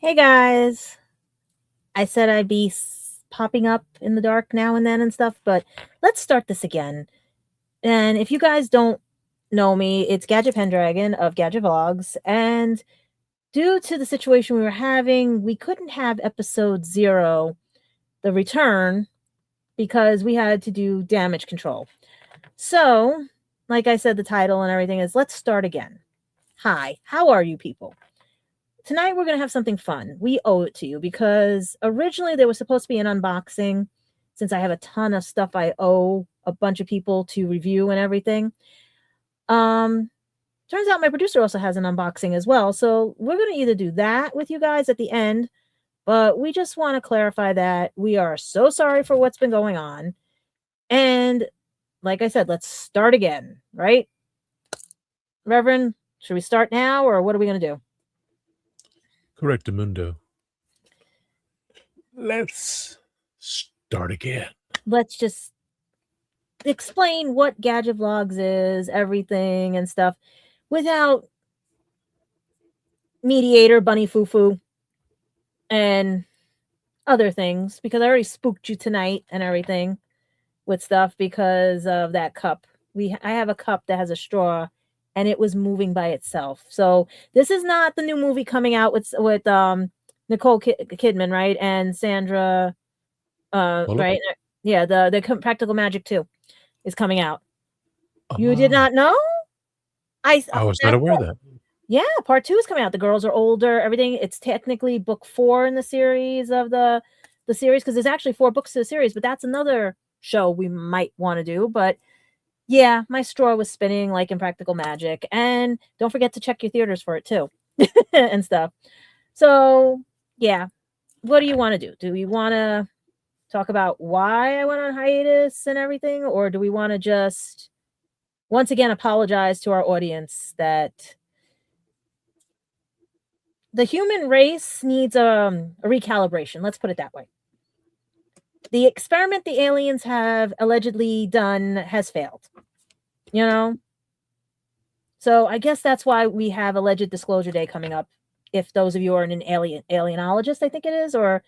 Hey guys, I said I'd be popping up in the dark now and then and stuff, but let's start this again. And if you guys don't know me, it's Gadget Pendragon of Gadget Vlogs, and due to the situation we were having, we couldn't have episode 0, the return, because we had to do damage control. So, like I said, the title and everything is Let's Start Again. Hi, how are you people? Tonight we're going to have something fun. We owe it to you because originally there was supposed to be an unboxing, since I have a ton of stuff I owe a bunch of people to review and everything. Um Turns out my producer also has an unboxing as well. So we're going to either do that with you guys at the end, but we just want to clarify that we are so sorry for what's been going on. And like I said, let's start again, right? Reverend, should we start now or what are we going to do? Correctamundo. Let's start again. Let's just explain what Gadget Vlogs is, everything and stuff, without mediator, bunny foo and other things, because I already spooked you tonight and everything with stuff because of that cup. I have a cup that has a straw and it was moving by itself. So this is not the new movie coming out with Nicole Kidman, right? And Sandra right? Yeah, the Practical Magic 2 is coming out. You did not know? I was not aware of that. Yeah, part 2 is coming out. The girls are older, everything. It's technically book 4 in the series of the series, because there's actually 4 books to the series, but that's another show we might want to do. But yeah, my straw was spinning like in Practical Magic. And don't forget to check your theaters for it too and stuff. So yeah, what do you want to do? Do we want to talk about why I went on hiatus and everything? Or do we want to just once again apologize to our audience that the human race needs a recalibration? Let's put it that way. The experiment the aliens have allegedly done has failed. You know? So I guess that's why we have Alleged Disclosure Day coming up. If those of you are an alienologist, I think it is, or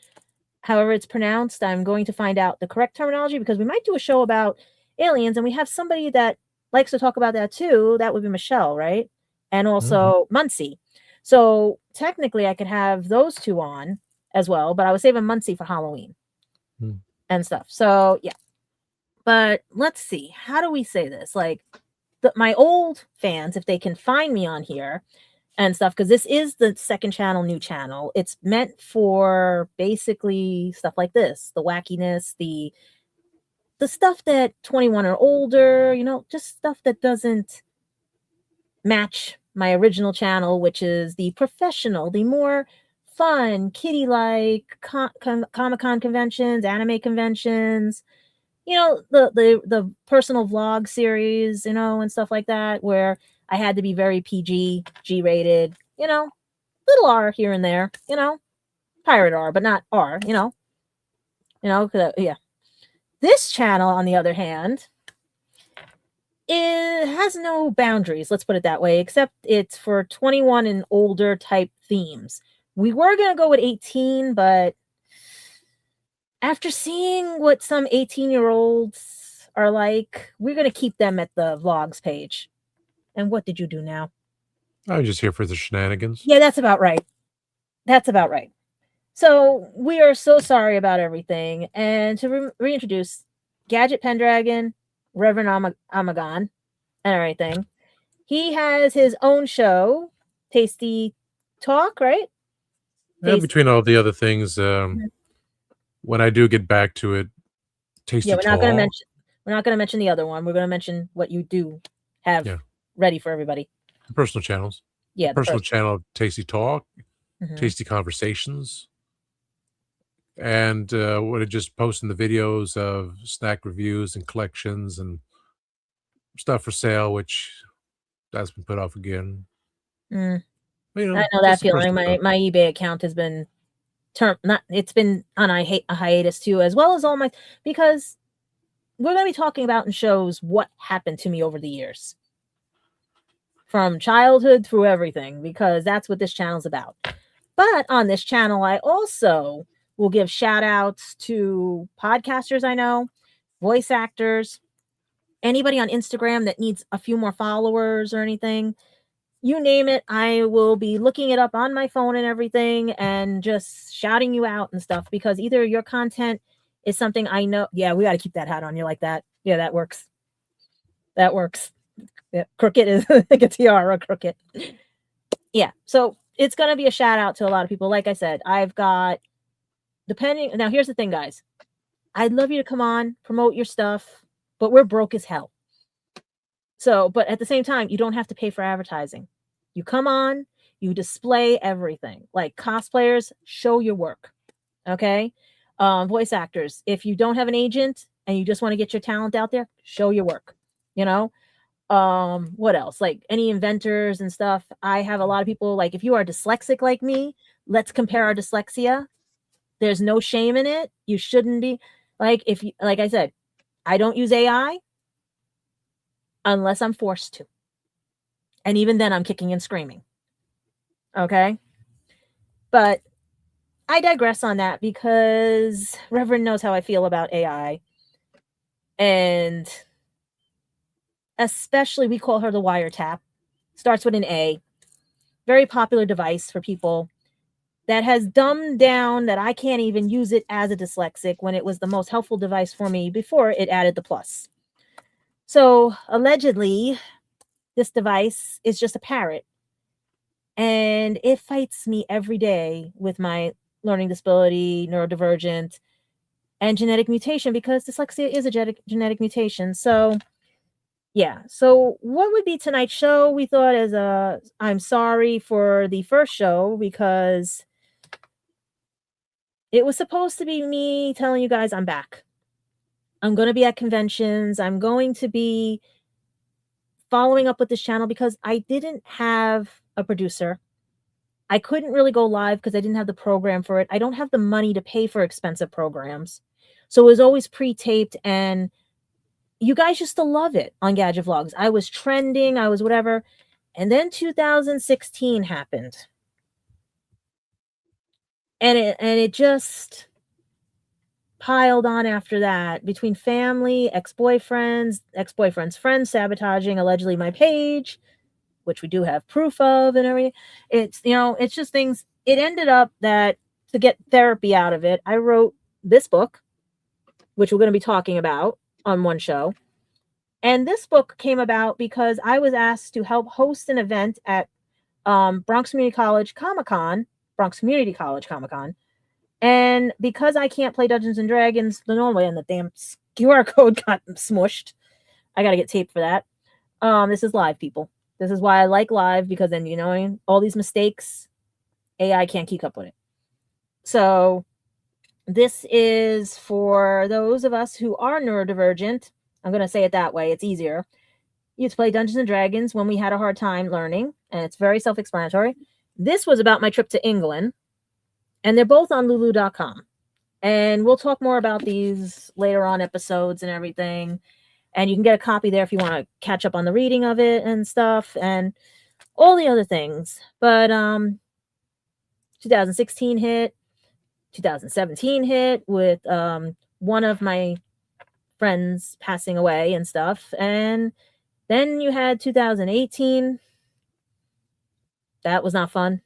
however it's pronounced, I'm going to find out the correct terminology, because we might do a show about aliens, and we have somebody that likes to talk about that too. That would be Michelle, right? And also Muncie. So technically I could have those two on as well, but I was saving Muncie for Halloween and stuff. So yeah. But let's see. How do we say this? Like my old fans, if they can find me on here and stuff, because this is the second channel, new channel. It's meant for basically stuff like this, the wackiness, the stuff that 21 or older, just stuff that doesn't match my original channel, which is the professional, the more fun, kiddie-like Comic-Con conventions, anime conventions, the personal vlog series, and stuff like that, where I had to be very PG, G-rated, little R here and there, pirate R, but not R, yeah. This channel, on the other hand, it has no boundaries, let's put it that way, except it's for 21 and older type themes. We were going to go with 18, but after seeing what some 18-year-olds are like, we're going to keep them at the vlogs page. And what did you do now? I'm just here for the shenanigans. Yeah, that's about right. That's about right. So we are so sorry about everything. And to reintroduce Gadget Pendragon, Reverend Amagon, and everything. He has his own show, Tasty Talk, right? Yeah, between all the other things, when I do get back to it, Tasty Talk. We're not going to mention the other one. We're going to mention what you do have ready for everybody. The personal channels. Yeah, the personal channel of Tasty Talk, Tasty Conversations, and what I just posting the videos of snack reviews and collections and stuff for sale, which that's been put off again. I know that feeling. My eBay account has been it's been on a hiatus too, as well as all my, because we're going to be talking about in shows what happened to me over the years, from childhood through everything, because that's what this channel's about. But on this channel, I also will give shout outs to podcasters I know, voice actors, anybody on Instagram that needs a few more followers or anything. You name it, I will be looking it up on my phone and everything and just shouting you out and stuff, because either your content is something I know. Yeah, we got to keep that hat on you like that. Yeah, that works. That works. Yeah, crooked is like a tiara, crooked. Yeah, so it's going to be a shout out to a lot of people. Like I said, I've got, depending. Now, here's the thing, guys. I'd love you to come on, promote your stuff, but we're broke as hell. So, but at the same time, you don't have to pay for advertising. You come on, you display everything. Like cosplayers, show your work. Okay. Voice actors, if you don't have an agent and you just want to get your talent out there, show your work. You know, what else? Like any inventors and stuff. I have a lot of people, like, if you are dyslexic like me, let's compare our dyslexia. There's no shame in it. You shouldn't be. Like, if you, like I said, I don't use AI unless I'm forced to. And even then, I'm kicking and screaming. Okay. But I digress on that because Reverend knows how I feel about AI. And especially, we call her the wiretap. Starts with an A. Very popular device for people that has dumbed down that I can't even use it as a dyslexic when it was the most helpful device for me before it added the plus. So allegedly, this device is just a parrot, and it fights me every day with my learning disability, neurodivergent, and genetic mutation, because dyslexia is a genetic mutation. So yeah. So what would be tonight's show? We thought as a, I'm sorry for the first show because it was supposed to be me telling you guys I'm back. I'm going to be at conventions. I'm going to be following up with this channel because I didn't have a producer. I couldn't really go live because I didn't have the program for it. I don't have the money to pay for expensive programs. So it was always pre-taped, and you guys used to love it on Gadget Vlogs. I was trending, I was whatever. And then 2016 happened. And it just piled on after that, between family, ex-boyfriends, ex-boyfriends' friends sabotaging allegedly my page, which we do have proof of and everything. It's, you know, it's just things. It ended up that to get therapy out of it, I wrote this book, which we're going to be talking about on one show. And this book came about because I was asked to help host an event at Bronx Community College Comic-Con, Bronx Community College Comic-Con. And because I can't play Dungeons and Dragons the normal way, and the damn QR code got smushed, I got to get taped for that. This is live, people. This is why I like live, because then, you know, all these mistakes, AI can't keep up with it. So this is for those of us who are neurodivergent. I'm going to say it that way. It's easier. You used to play Dungeons and Dragons when we had a hard time learning, and it's very self-explanatory. This was about my trip to England, and they're both on lulu.com. And we'll talk more about these later on episodes and everything. And you can get a copy there if you want to catch up on the reading of it and stuff and all the other things. But 2016 hit, 2017 hit with one of my friends passing away and stuff. And then you had 2018. That was not fun.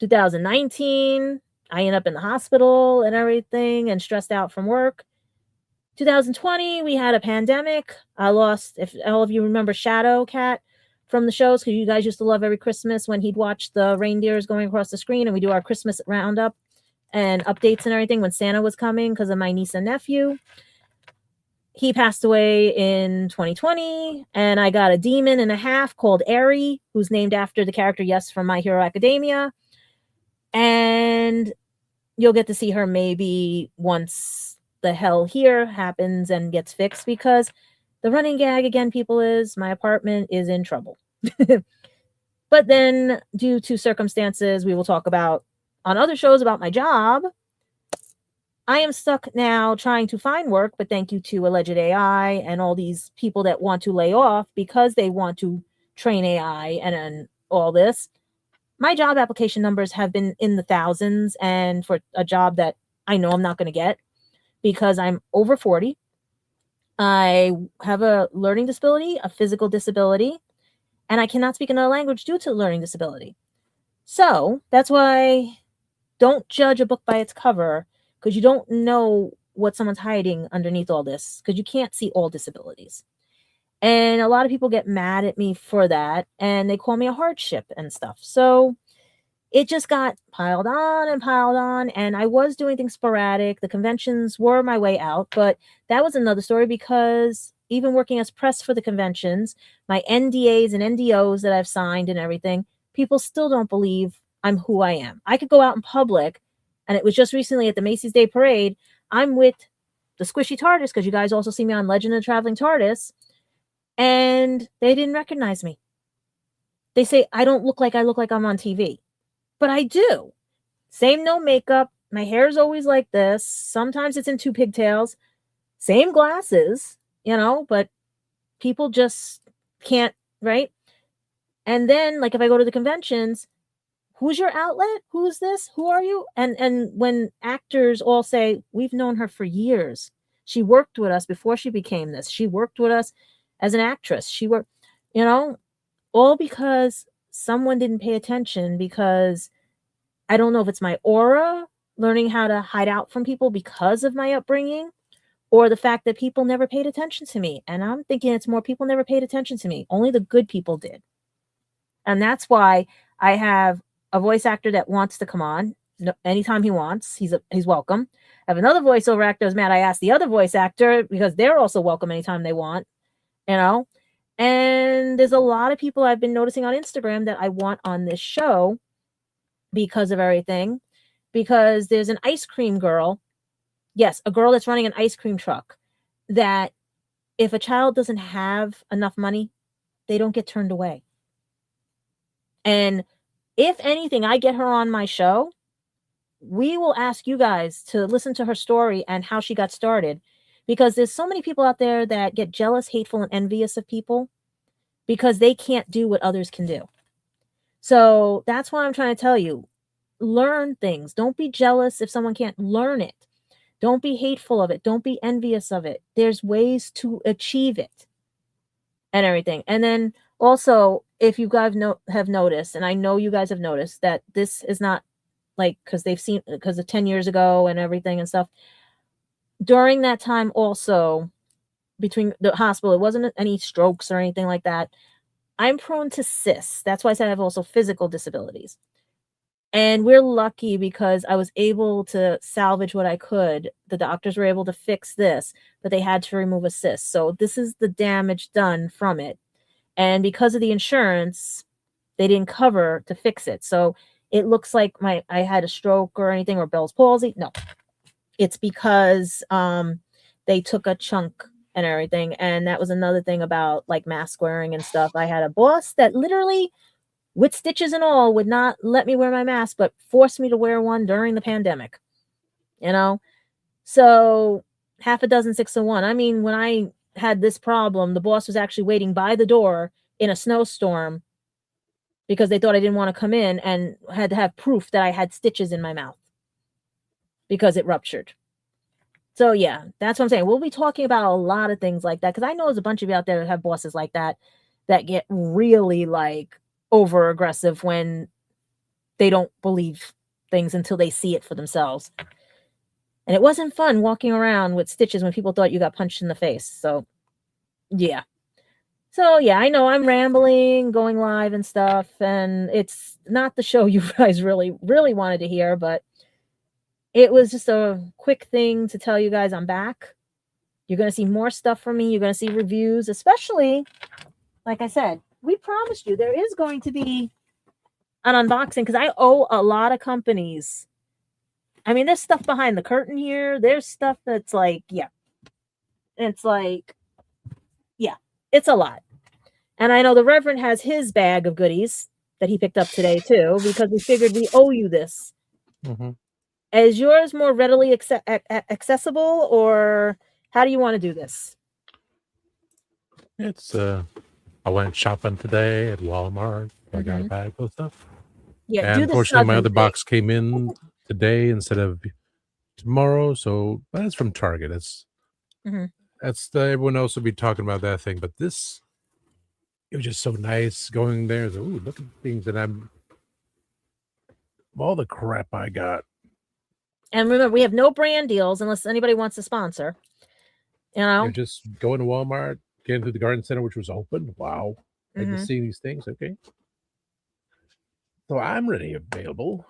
2019, I ended up in the hospital and everything and stressed out from work. 2020, we had a pandemic. I lost, if all of you remember Shadow Cat from the shows, because you guys used to love every Christmas when he'd watch the reindeers going across the screen, and we do our Christmas roundup and updates and everything when Santa was coming because of my niece and nephew. He passed away in 2020, and I got a demon and a half called Eri, who's named after the character Yes from My Hero Academia. And you'll get to see her maybe once the hell here happens and gets fixed, because the running gag again, people, is my apartment is in trouble. But then, due to circumstances we will talk about on other shows about my job, I am stuck now trying to find work, but thank you to alleged AI and all these people that want to lay off because they want to train AI and all this, my job application numbers have been in the thousands, and for a job that I know I'm not going to get because I'm over 40. I have a learning disability, a physical disability, and I cannot speak another language due to learning disability. So that's why don't judge a book by its cover, because you don't know what someone's hiding underneath all this, because you can't see all disabilities. And a lot of people get mad at me for that, and they call me a hardship and stuff. So it just got piled on, and I was doing things sporadic. The conventions were my way out, but that was another story, because even working as press for the conventions, my NDAs and NDOs that I've signed and everything, people still don't believe I'm who I am. I could go out in public, and it was just recently at the Macy's Day Parade, I'm with the Squishy TARDIS, because you guys also see me on Legend of the Traveling TARDIS, and they didn't recognize me. They say I don't look like I'm on TV. But I do. Same no makeup. My hair is always like this. Sometimes it's in 2 pigtails. Same glasses, but people just can't, right? And then, like, if I go to the conventions, who's your outlet? Who's this? Who are you? And when actors all say, we've known her for years. She worked with us before she became this. She worked with us as an actress. She worked, all because someone didn't pay attention, because I don't know if it's my aura, learning how to hide out from people because of my upbringing, or the fact that people never paid attention to me. And I'm thinking it's more people never paid attention to me. Only the good people did. And that's why I have a voice actor that wants to come on anytime he wants. He's welcome. I have another voiceover actor who's mad I asked the other voice actor, because they're also welcome anytime they want, And there's a lot of people I've been noticing on Instagram that I want on this show because of everything. Because there's an ice cream girl, yes, a girl that's running an ice cream truck, that if a child doesn't have enough money, they don't get turned away. And if anything, I get her on my show, we will ask you guys to listen to her story and how she got started, because there's so many people out there that get jealous, hateful, and envious of people because they can't do what others can do. So that's why I'm trying to tell you, learn things. Don't be jealous if someone can't learn it. Don't be hateful of it. Don't be envious of it. There's ways to achieve it and everything. And then also, if you guys have noticed, and I know you guys have noticed, that this is not like because of 10 years ago and everything and stuff. During that time also, between the hospital, it wasn't any strokes or anything like that. I'm prone to cysts. That's why I said I have also physical disabilities. And we're lucky because I was able to salvage what I could. The doctors were able to fix this, but they had to remove a cyst. So this is the damage done from it. And because of the insurance, they didn't cover to fix it. So it looks like I had a stroke or anything, or Bell's palsy. No, it's because they took a chunk and everything. And that was another thing about like mask wearing and stuff. I had a boss that literally, with stitches and all, would not let me wear my mask, but forced me to wear one during the pandemic. So half a dozen 6 of one. I mean, when I had this problem, the boss was actually waiting by the door in a snowstorm because they thought I didn't want to come in, and had to have proof that I had stitches in my mouth because it ruptured. So yeah, that's what I'm saying. We'll be talking about a lot of things like that, because I know there's a bunch of you out there that have bosses like that get really like over aggressive when they don't believe things until they see it for themselves. And it wasn't fun walking around with stitches when people thought you got punched in the face. So yeah. So yeah, I know I'm rambling, going live and stuff, and it's not the show you guys really, really wanted to hear, but it was just a quick thing to tell you guys I'm back. You're going to see more stuff from me. You're going to see reviews, especially, like I said, we promised you there is going to be an unboxing, because I owe a lot of companies. I mean, there's stuff behind the curtain here. There's stuff that's like, yeah. It's like, yeah, it's a lot. And I know the Reverend has his bag of goodies that he picked up today too, because we figured we owe you this. Mm-hmm. Is yours more readily accessible, or how do you want to do this? It's I went shopping today at Walmart. I got a bag of stuff. Yeah, And do the unfortunately, my Southern other thing. box came in today instead of tomorrow. So that's from Target. Mhm. Everyone else will be talking about that thing, but this, it was just so nice going there. So, ooh, look at the things that all the crap I got. And remember, we have no brand deals unless anybody wants to sponsor. You know, Just going to Walmart, getting to the garden center, which was open. Wow. I just seeing these things. Okay. So I'm ready, available.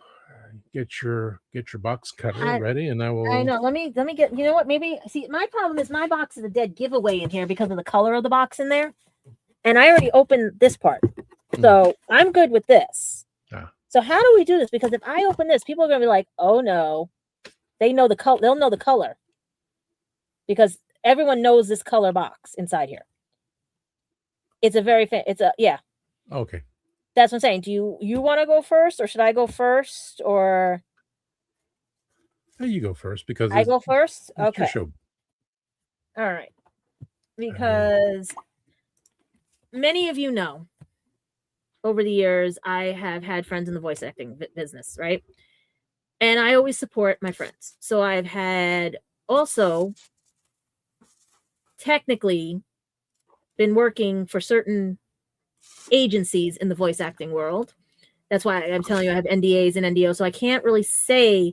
Get your box cutter ready, and I I will. know. Let me get. You know what? Maybe see. My problem is my box is a dead giveaway in here because of the color of the box in there, and I already opened this part, so I'm good with this. So how do we do this? Because if I open this, people are gonna be like, "Oh no," they know the color. They'll know the color because everyone knows this color box inside here. It's a very it's a yeah. Okay. That's what I'm saying. Do you want to go first, or should I go first, or You go first because I go first? it's Okay. your show. All right. Because many of you know, over the years, I have had friends in the voice acting business, right? And I always support my friends. So I've had also technically been working for certain agencies in the voice acting world. That's why I'm telling you I have NDAs and NDO. So I can't really say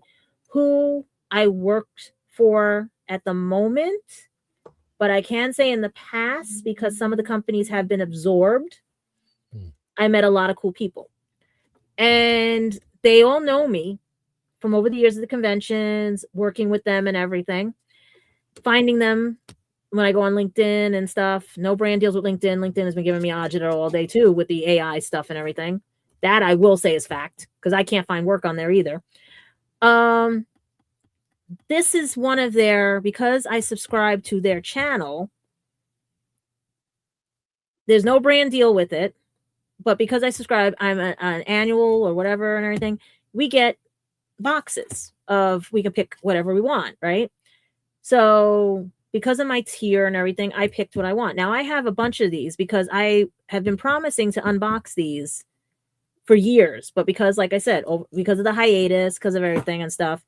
who I worked for at the moment, but I can say in the past, because some of the companies have been absorbed, I met a lot of cool people. And they all know me from over the years of the conventions, working with them and everything. Finding them when I go on LinkedIn and stuff. No brand deals with LinkedIn. LinkedIn has been giving me agita all day too with the AI stuff and everything. That I will say is fact because I can't find work on there either. This is one of their, because I subscribe to their channel, there's no brand deal with it, but because I subscribe, I'm an annual or whatever and everything, we get boxes of, we can pick whatever we want, right? So because of my tier and everything, I picked what I want. Now I have a bunch of these because I have been promising to unbox these for years, but because, like I said, because of the hiatus, because of everything and stuff,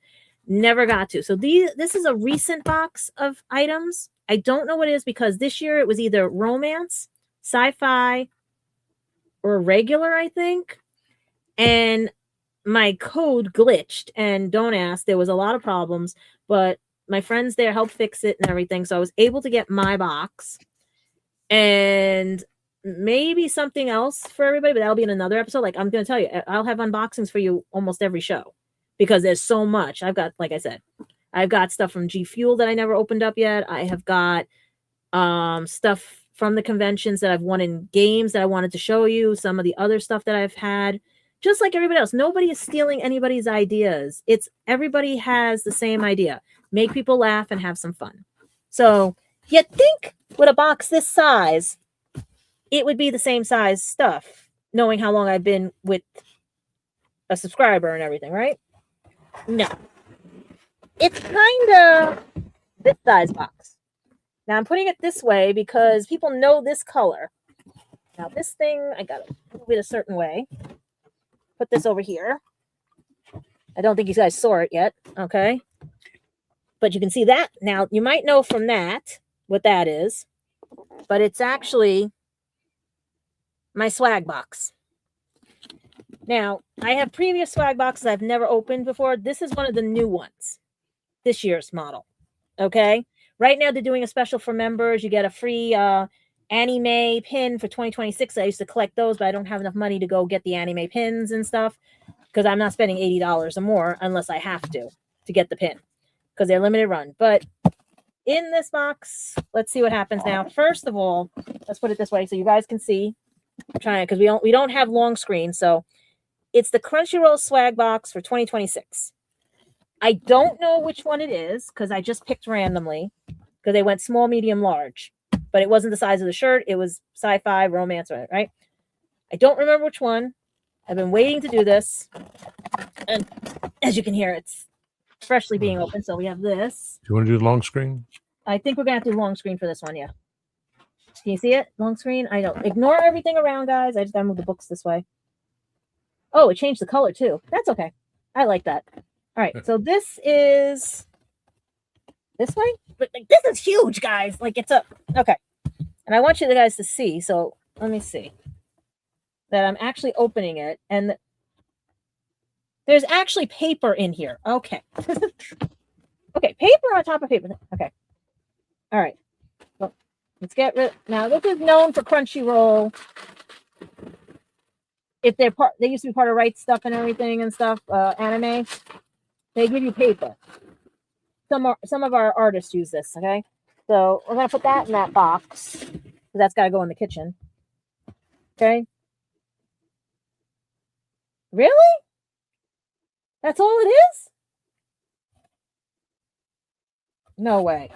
never got to. So this is a recent box of items. I don't know what it is because this year it was either romance, sci-fi, or regular, I think. And my code glitched, and don't ask, there was a lot of problems, but my friends there helped fix it and everything. So I was able to get my box and maybe something else for everybody, but that'll be in another episode. Like I'm going to tell you, I'll have unboxings for you almost every show because there's so much. I've got, like I said, I've got stuff from G Fuel that I never opened up yet. I have got stuff from the conventions that I've won in games that I wanted to show you. Some of the other stuff that I've had. Just like everybody else, nobody is stealing anybody's ideas. It's everybody has the same idea. Make people laugh and have some fun. So you'd think with a box this size, it would be the same size stuff, knowing how long I've been with a subscriber and everything, right? No. It's kind of this size box. Now I'm putting it this way because people know this color. Now this thing, I got to move it a certain way. Put this over here. I don't think you guys saw it yet. Okay. But you can see that. Now, you might know from that what that is, but it's actually my swag box. Now, I have previous swag boxes I've never opened before. This is one of the new ones, this year's model. Okay. Right now, they're doing a special for members. You get a free anime pin for 2026. I used to collect those, but I don't have enough money to go get the anime pins and stuff because I'm not spending $80 or more unless I have to get the pin because they're limited run. But in this box, let's see what happens now. First of all, let's put it this way so you guys can see. I'm trying because we don't have long screen, so it's the Crunchyroll swag box for 2026. I don't know which one it is because I just picked randomly because they went small, medium, large, but it wasn't the size of the shirt. It was sci-fi, romance, right? I don't remember which one. I've been waiting to do this, and as you can hear, it's freshly being opened. So we have this. Do you want to do the long screen? I think we're gonna have to do long screen for this one. Yeah. Can you see it? Long screen. I don't ignore everything around, guys. I just gotta move the books this way. Oh, it changed the color too. That's okay. I like that. All right. So this is this way. But like, this is huge, guys. Like it's a okay. And I want you guys to see. So let me see that I'm actually opening it, and there's actually paper in here. Okay. Okay, paper on top of paper. Okay. All right. Well, let's get rid. Now this is known for Crunchyroll. If they're part, they used to be part of Right Stuff and everything and stuff. Anime, they give you paper. Some of our artists use this. Okay, so we're gonna put that in that box because that's got to go in the kitchen. Okay. Really? That's all it is? No way.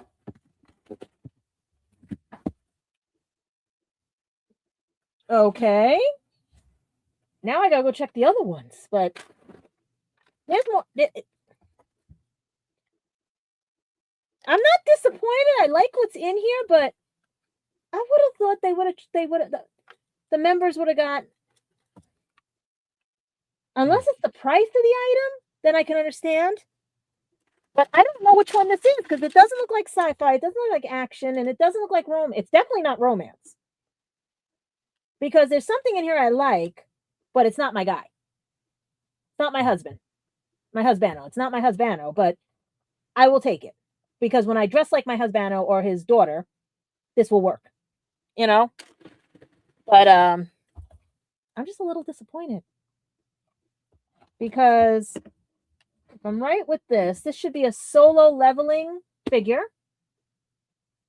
Okay. Now I gotta go check the other ones, but there's more. I'm not disappointed. I like what's in here, but I would have thought they would have the members would have got, unless it's the price of the item, then I can understand. But I don't know which one this is because it doesn't look like sci-fi, it doesn't look like action, and it doesn't look like romance. It's definitely not romance. Because there's something in here I like, but it's not my guy. It's not my husband. My husbando. It's not my husbando, but I will take it. Because when I dress like my husbando or his daughter, this will work. You know? But I'm just a little disappointed. Because if I'm right with this, this should be a solo leveling figure.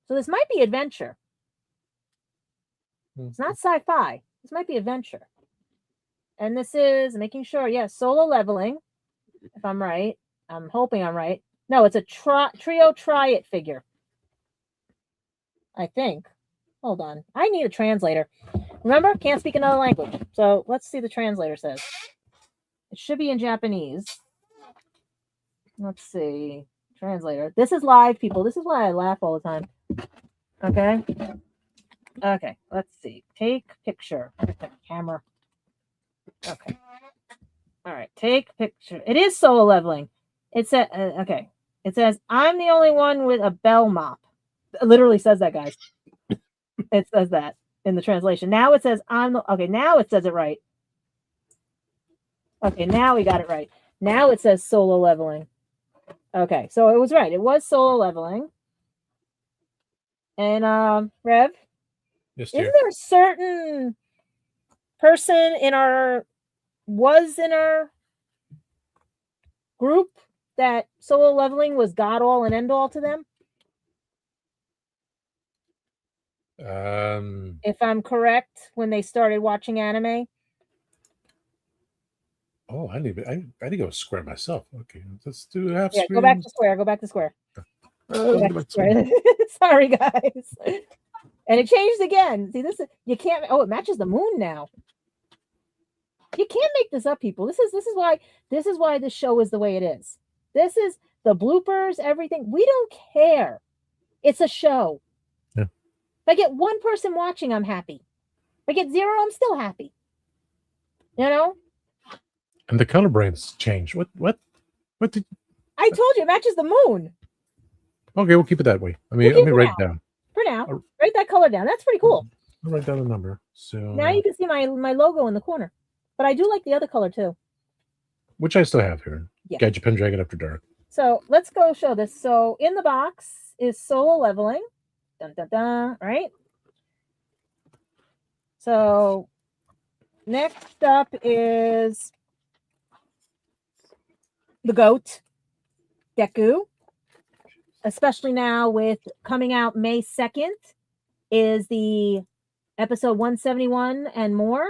So this might be adventure. It's not sci-fi. This might be adventure. And this is making sure, yes, solo leveling. If I'm right. I'm hoping I'm right. No, it's a trio try-it figure. I think. Hold on. I need a translator. Remember, can't speak another language. So let's see the translator says. It should be in Japanese. Let's see. Translator. This is live, people. This is why I laugh all the time. Okay. Okay. Let's see. Take picture. Camera. Okay. All right. Take picture. It is solo leveling. It said, okay. It says, I'm the only one with a bell mop. It literally says that, guys. It says that in the translation. Now it says, okay, now it says it right. Okay, now we got it right. Now it says solo leveling. Okay, so it was right. It was solo leveling. And Rev, Yes, isn't dear. there a certain person in our group that solo leveling was God all and end all to them? If I'm correct, when they started watching anime. Oh, I need to go square myself. Okay, let's do half Yeah, screen. go back to square. Go back to square. Go back to square. Sorry, guys. And it changed again. See, this is you can't. Oh, it matches the moon now. You can't make this up, people. This is why this show is the way it is. This is the bloopers, everything. We don't care. It's a show. Yeah. If I get one person watching, I'm happy. If I get 0, I'm still happy. You know? And the color brains change. What did I told you it matches the moon. Okay, we'll keep it that way. Let me write it down. For now. Write that color down. That's pretty cool. I'll write down the number. So now you can see my logo in the corner. But I do like the other color too. Which I still have here. Yeah. Gadget Pendragon After Dark. So let's go show this. So in the box is solo leveling. Dun, dun, dun, right? So next up is the GOAT, Deku. Especially now with coming out May 2nd is the episode 171 and more.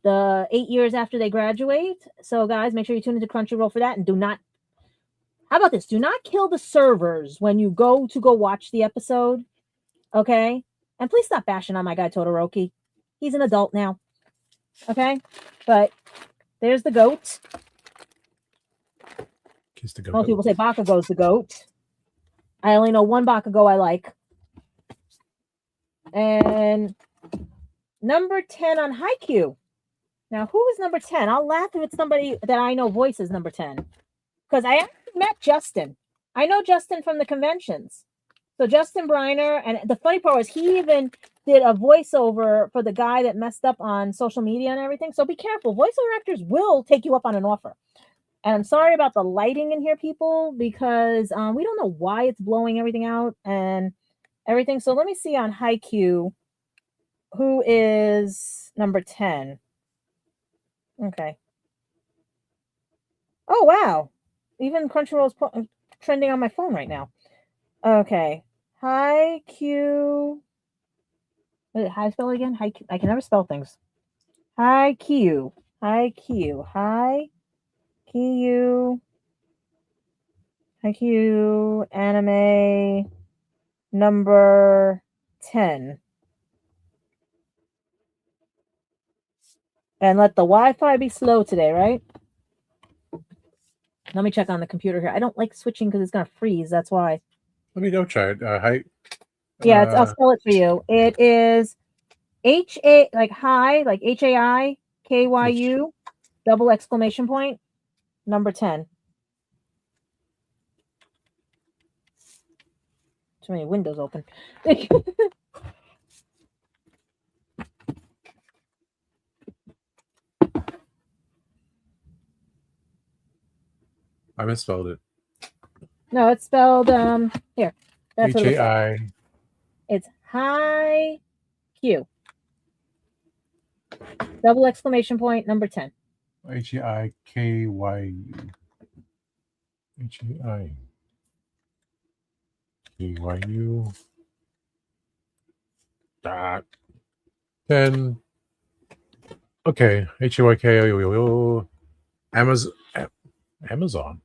The 8 years after they graduate. So guys, make sure you tune into Crunchyroll for that. And how about this? Do not kill the servers when you go watch the episode. Okay? And please stop bashing on my guy Todoroki. He's an adult now. Okay? But there's the GOAT. Most people say Bakugo's the GOAT. I only know one Bakugo I like. And number 10 on Haikyuu. Now, who is number 10? I'll laugh if it's somebody that I know voices number 10. Because I actually met Justin. I know Justin from the conventions. So Justin Briner, and the funny part was he even did a voiceover for the guy that messed up on social media and everything. So be careful. Voiceover actors will take you up on an offer. And I'm sorry about the lighting in here, people, because we don't know why it's blowing everything out and everything. So let me see on Haikyuu who is number 10. Okay. Oh, wow. Even Crunchyroll's trending on my phone right now. Okay. Haikyuu. How I spell it again? Haikyuu. I can never spell things. Haikyuu. Haikyuu. Haikyuu. Haikyuu anime number 10. And let the Wi-Fi be slow today, right? Let me check on the computer here. I don't like switching because it's going to freeze. That's why. Let me go try it. Yeah, I'll spell it for you. It is H-A, like high, like H-A-I-K-Y-U, double exclamation point, number 10. Too many windows open. I misspelled it. No, it's spelled here. That's what H-A-I. It's high Q. Double exclamation point, number 10. H-A-I-K-Y-U. H-A-I-K-Y-U. Dot. 10. Okay. H-A-Y-K-O-U. Amazon.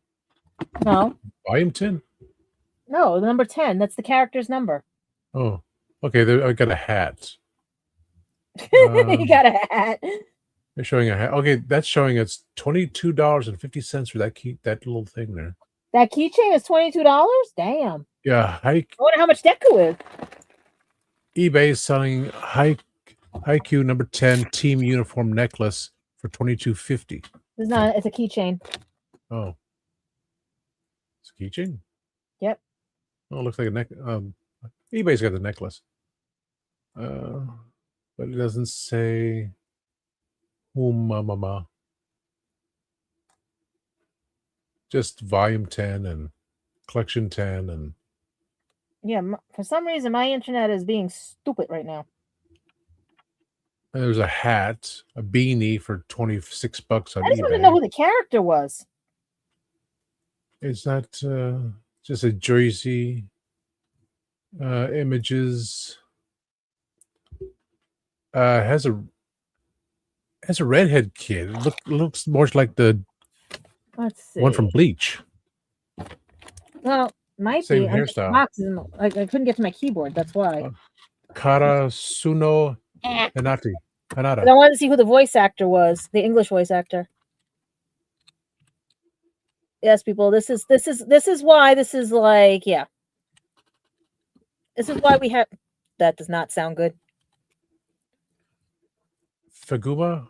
No. Volume 10? No, the number 10. That's the character's number. Oh. Okay, I got a hat. You got a hat. They're showing a hat. Okay, that's showing it's $22.50 for that little thing there. That keychain is $22? Damn. Yeah, I wonder how much Deku is. eBay is selling Haikyuu number 10 team uniform necklace for $22.50. It's not. It's a keychain. Oh, it's a keychain. Yep. Oh, it looks like a neck. eBay's got the necklace, but it doesn't say. Mama. Just volume 10 and collection 10 and. Yeah, for some reason my internet is being stupid right now. And there's a hat, a beanie for $26 on I just eBay. want to know who the character was. Is that just a jersey? Images. Has a redhead kid. It looks more like the one from Bleach. Well, might Same be. hairstyle. I couldn't get to my keyboard. That's why. Karasuno Hanata. But I wanted to see who the voice actor was, the English voice actor. Yes, people. This is why this is like, yeah. This is why we have. That does not sound good. Figma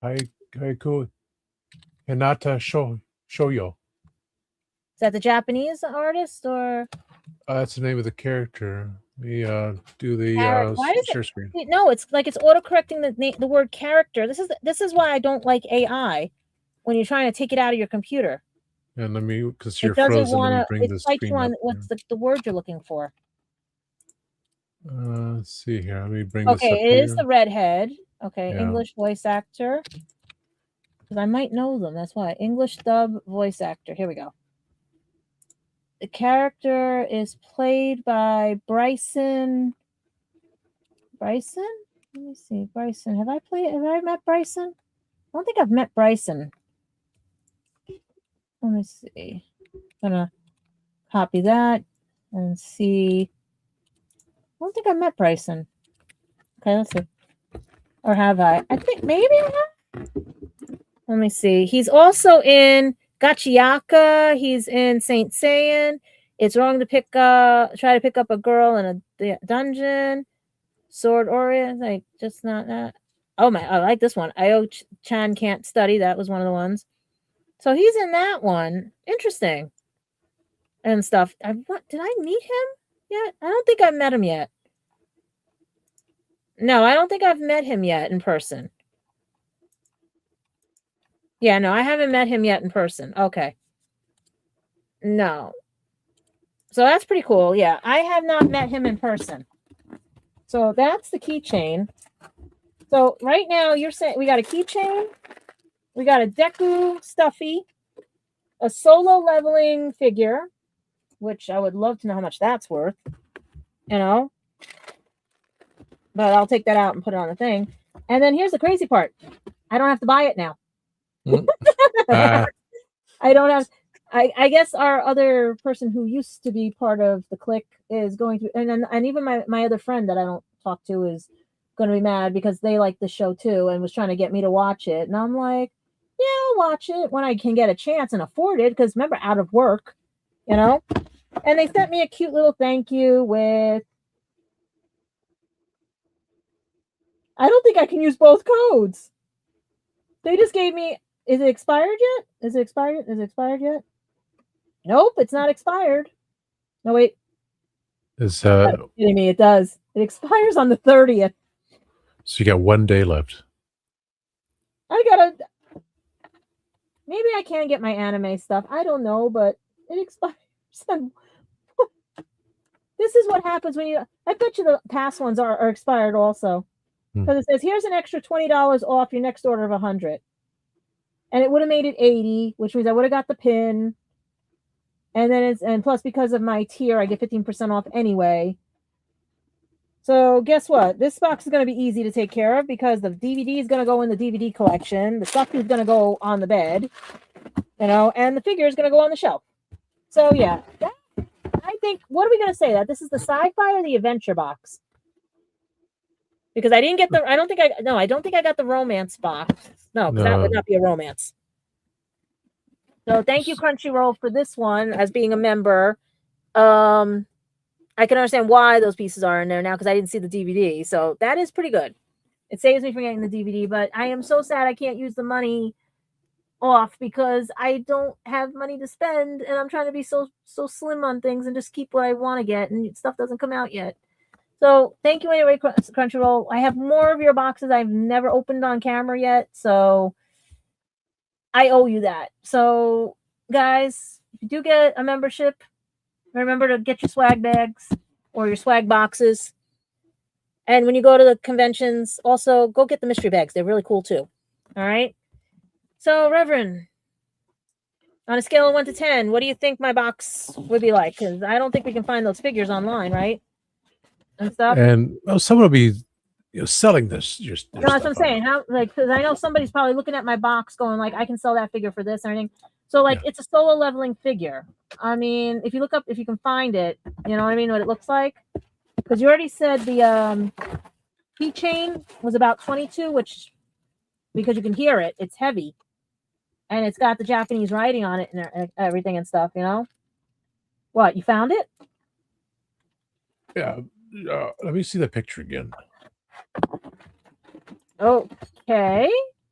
Haiku Hanata Shoyo. Is that the Japanese artist or? That's the name of the character. We do the share screen. No, it's like it's autocorrecting the word character. This is why I don't like AI when you're trying to take it out of your computer. And let me, because you're frozen, let me bring the screen up. What's the word you're looking for? Let's see here. Let me bring this up. Okay, it is the redhead. Okay, Yeah. English voice actor. Because I might know them. That's why. English dub voice actor. Here we go. The character is played by Bryson. Bryson? Let me see. Bryson. Have I met Bryson? I don't think I've met Bryson. Let me see. I'm gonna copy that and see. I don't think I met Bryson. Okay, let's see. Or have I? I think maybe I have. Let me see. He's also in Gachiaka. He's in Saint Seiyan. It's wrong to try to pick up a girl in a dungeon. Sword Orient. Like, just not that. Oh my, I like this one. Chan Can't Study. That was one of the ones. So he's in that one. Interesting. And stuff. Did I meet him yet? I don't think I've met him yet. No, I don't think I've met him yet in person. Yeah, no, I haven't met him yet in person. Okay. No. So that's pretty cool. Yeah, I have not met him in person. So that's the keychain. So right now you're saying we got a keychain, we got a Deku Stuffy, a solo leveling figure, which I would love to know how much that's worth, you know. But I'll take that out and put it on the thing. And then here's the crazy part. I don't have to buy it now. I don't have. I guess our other person who used to be part of the clique is going to, and even my other friend that I don't talk to is going to be mad because they like the show too and was trying to get me to watch it. And I'm like, yeah, I'll watch it when I can get a chance and afford it. Because remember, out of work, you know. And they sent me a cute little thank you with. I don't think I can use both codes. They just gave me. Is it expired yet? Is it expired? Is it expired yet? Nope, it's not expired. No, wait. Is kidding me? It does. It expires on the 30th. So you got 1 day left. Maybe I can get my anime stuff. I don't know, but it expires. This is what happens when you. I bet you the past ones are expired also, because it says here's an extra $20 off your next order of 100, and it would have made it 80, which means I would have got the pin. And then plus because of my tier, I get 15% off anyway. So guess what? This box is going to be easy to take care of because the DVD is going to go in the DVD collection. The stuff is going to go on the bed, and the figure is going to go on the shelf. So yeah, I think, what are we going to say? That this is the sci-fi or the adventure box? Because I didn't get I don't think I got the romance box. No, because that would not be a romance. So thank you, Crunchyroll, for this one as being a member. I can understand why those pieces are in there now because I didn't see the DVD. So that is pretty good. It saves me from getting the DVD, but I am so sad I can't use the money off because I don't have money to spend and I'm trying to be so slim on things and just keep what I want to get, and stuff doesn't come out yet. So thank you anyway, Crunchyroll. I have more of your boxes I've never opened on camera yet, so I owe you that. So, guys, if you do get a membership, remember to get your swag bags or your swag boxes. And when you go to the conventions, also go get the mystery bags. They're really cool too. All right. So, Reverend, on a scale of 1 to 10, what do you think my box would be like? Because I don't think we can find those figures online, right? And stuff. And someone will be selling this. No, that's what I'm saying. How, because I know somebody's probably looking at my box going like, I can sell that figure for this or anything. So it's a solo leveling figure. I mean, if you look up, if you can find it, you know what I mean, what it looks like. Because you already said the keychain was about 22, which, because you can hear it, it's heavy, and it's got the Japanese writing on it and everything and stuff. What, you found it? Yeah. Let me see the picture again. Okay,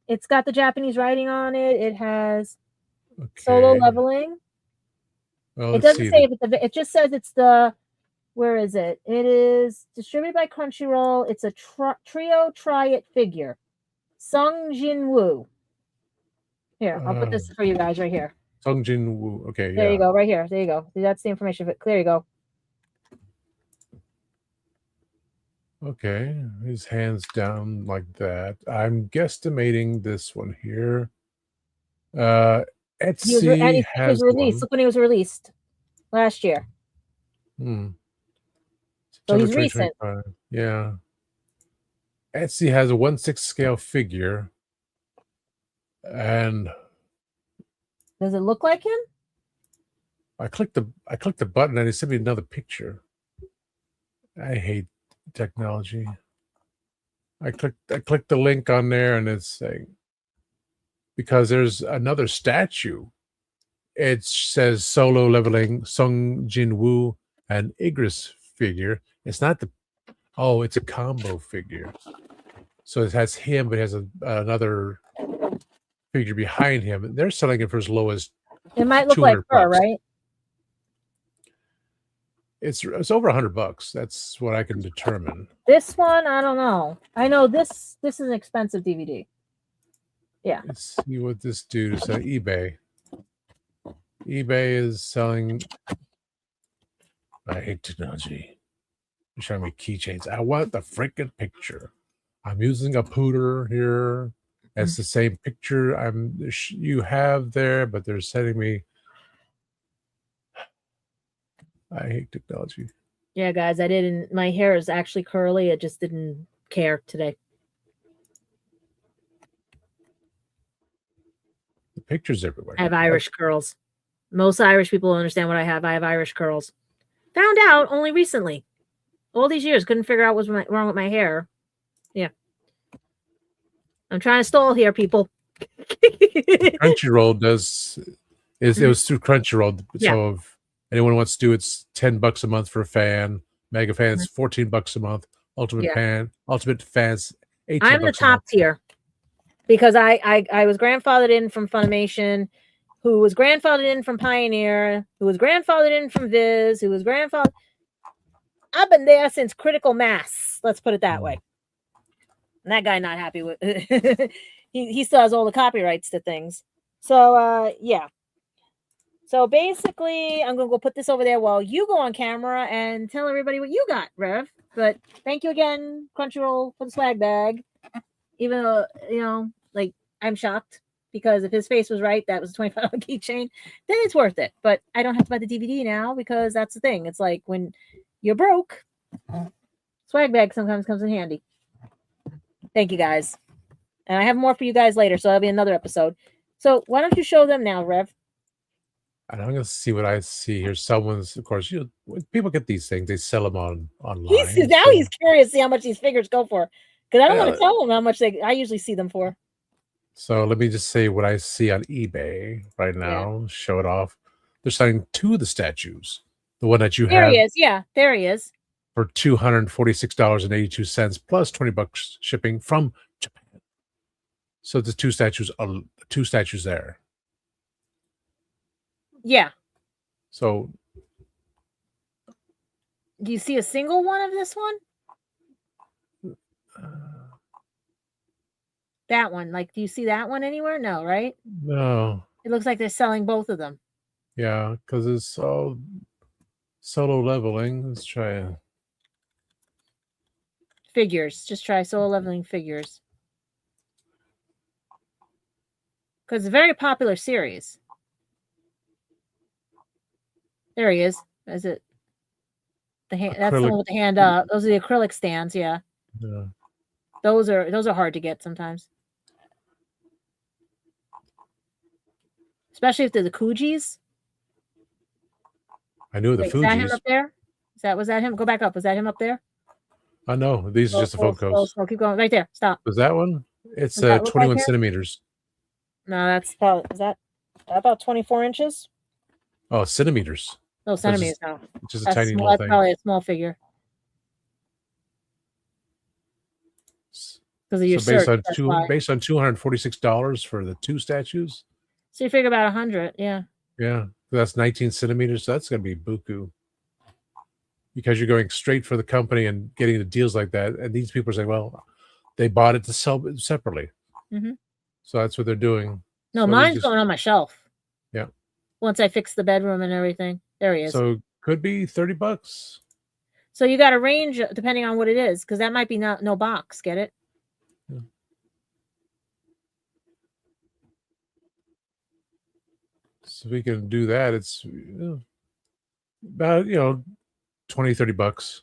it's got the Japanese writing on it. It has solo leveling. Well, it doesn't say if it's it just says it's the. Where is it? It is distributed by Crunchyroll. It's a trio try-it figure. Sung Jin Woo. Here, I'll put this for you guys right here. Sung Jin Woo. Okay, there you go, right here. There you go. See, that's the information. There you go. Okay, his hands down like that. I'm guesstimating this one here. Etsy has released. Look when he was released last year. So he's recent. Yeah. Etsy has a 1/6 scale figure. And does it look like him? I clicked the button and it sent me another picture. I hate technology. I clicked the link on there and it's saying, because there's another statue. It says solo leveling Sung Jin Woo and Igris figure. It's not it's a combo figure. So it has him, but it has another figure behind him. They're selling it for as low as It might look like her, $200. right? It's over $100. That's what I can determine. This one, I don't know. I know this is an expensive DVD. Yeah. Let's see what this dude is on eBay. eBay is selling. I hate technology. You're showing me keychains. I want the freaking picture. I'm using a pooter here. It's the same picture you have there, but they're sending me. I hate technology. Yeah, guys, I didn't. My hair is actually curly. I just didn't care today. The pictures everywhere. I have Irish curls. Most Irish people understand what I have. I have Irish curls. Found out only recently. All these years, couldn't figure out what's wrong with my hair. Yeah. I'm trying to stall here, people. Crunchyroll it was through Crunchyroll. Yeah. So if anyone wants to do, it's $10 a month for a fan. Mega fans, $14 a month. Ultimate fans, $18. I'm the top tier because I was grandfathered in from Funimation, who was grandfathered in from Pioneer, who was grandfathered in from Viz, who was grandfathered. I've been there since Critical Mass. Let's put it that way. And that guy not happy with he still has all the copyrights to things. So yeah. So basically, I'm gonna go put this over there while you go on camera and tell everybody what you got, Rev. But thank you again, Crunchyroll, for the swag bag. Even though, you know, like, I'm shocked because if his face was right, that was a $25 keychain, then it's worth it. But I don't have to buy the DVD now because that's the thing. It's like when you're broke, swag bag sometimes comes in handy. Thank you, guys. And I have more for you guys later, so that'll be another episode. So why don't you show them now, Rev? And I'm going to see what I see here. Someone's, of course, when people get these things, they sell them online. He's curious to see how much these figures go for. Because I don't want to tell them how much I usually see them for. So let me just say what I see on eBay right now. Yeah. Show it off. They're selling 2 of the statues. The one that you have. There he is. Yeah, there he is. For $246.82 plus $20 shipping from Japan. So the 2 statues there. Yeah. So do you see a single one of this one? That one. Like, do you see that one anywhere? No, right? No. It looks like they're selling both of them. Yeah, because it's all solo leveling. Let's try it. Figures. Just try solo leveling figures. Because it's a very popular series. There he is. Is it the hand? That's the one with the hand up. Those are the acrylic stands. Yeah. Yeah. Those are hard to get sometimes, especially if they're the Kujis. I knew the Fujis. Is that him up there? Was that him? Go back up. Was that him up there? I know. These are just the Funkos. So keep going. Right there. Stop. Was that one? It's 21 centimeters. No, that's about, is that about 24 inches? Oh, centimeters. No, centimeters. No. It's just a tiny little thing. That's probably a small figure. Because of your based on $246 for the 2 statues. So you figure about 100, yeah. Yeah, that's 19 centimeters. So that's going to be buku. Because you're going straight for the company and getting the deals like that, and these people are saying, "Well, they bought it to sell it separately." Mm-hmm. So that's what they're doing. No, so mine's going on my shelf. Yeah. Once I fix the bedroom and everything, there he is. So could be $30. So you got a range depending on what it is, because that might be no box. Get it? Yeah. So we can do that. It's about $20-$30.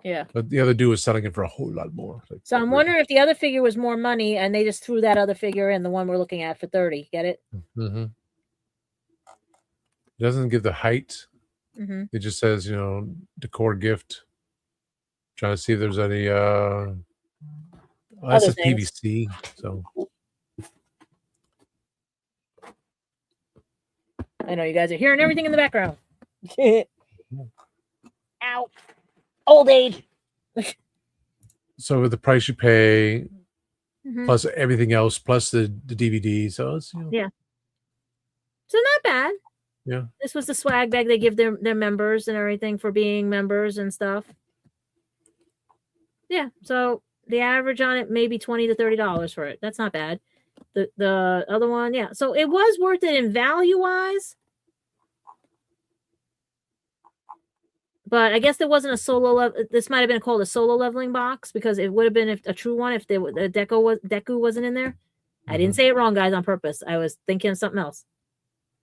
Yeah. But the other dude was selling it for a whole lot more. So I'm wondering if the other figure was more money and they just threw that other figure in, the one we're looking at, for 30. Get it? Mm-hmm. It doesn't give the height. Mm-hmm. It just says, decor gift. Trying to see if there's any that says PVC. So I know you guys are hearing everything in the background. Ow. Old age. So with the price you pay, plus everything else, plus the DVD. So it's Yeah. So not bad. Yeah. This was the swag bag they give their members and everything for being members and stuff. Yeah. So the average on it maybe $20 to $30 for it. That's not bad. The other one, yeah. So it was worth it in value wise. But I guess there wasn't a solo level. This might have been called a solo leveling box because it would have been a true one if the Deku wasn't in there. I didn't say it wrong, guys, on purpose. I was thinking of something else.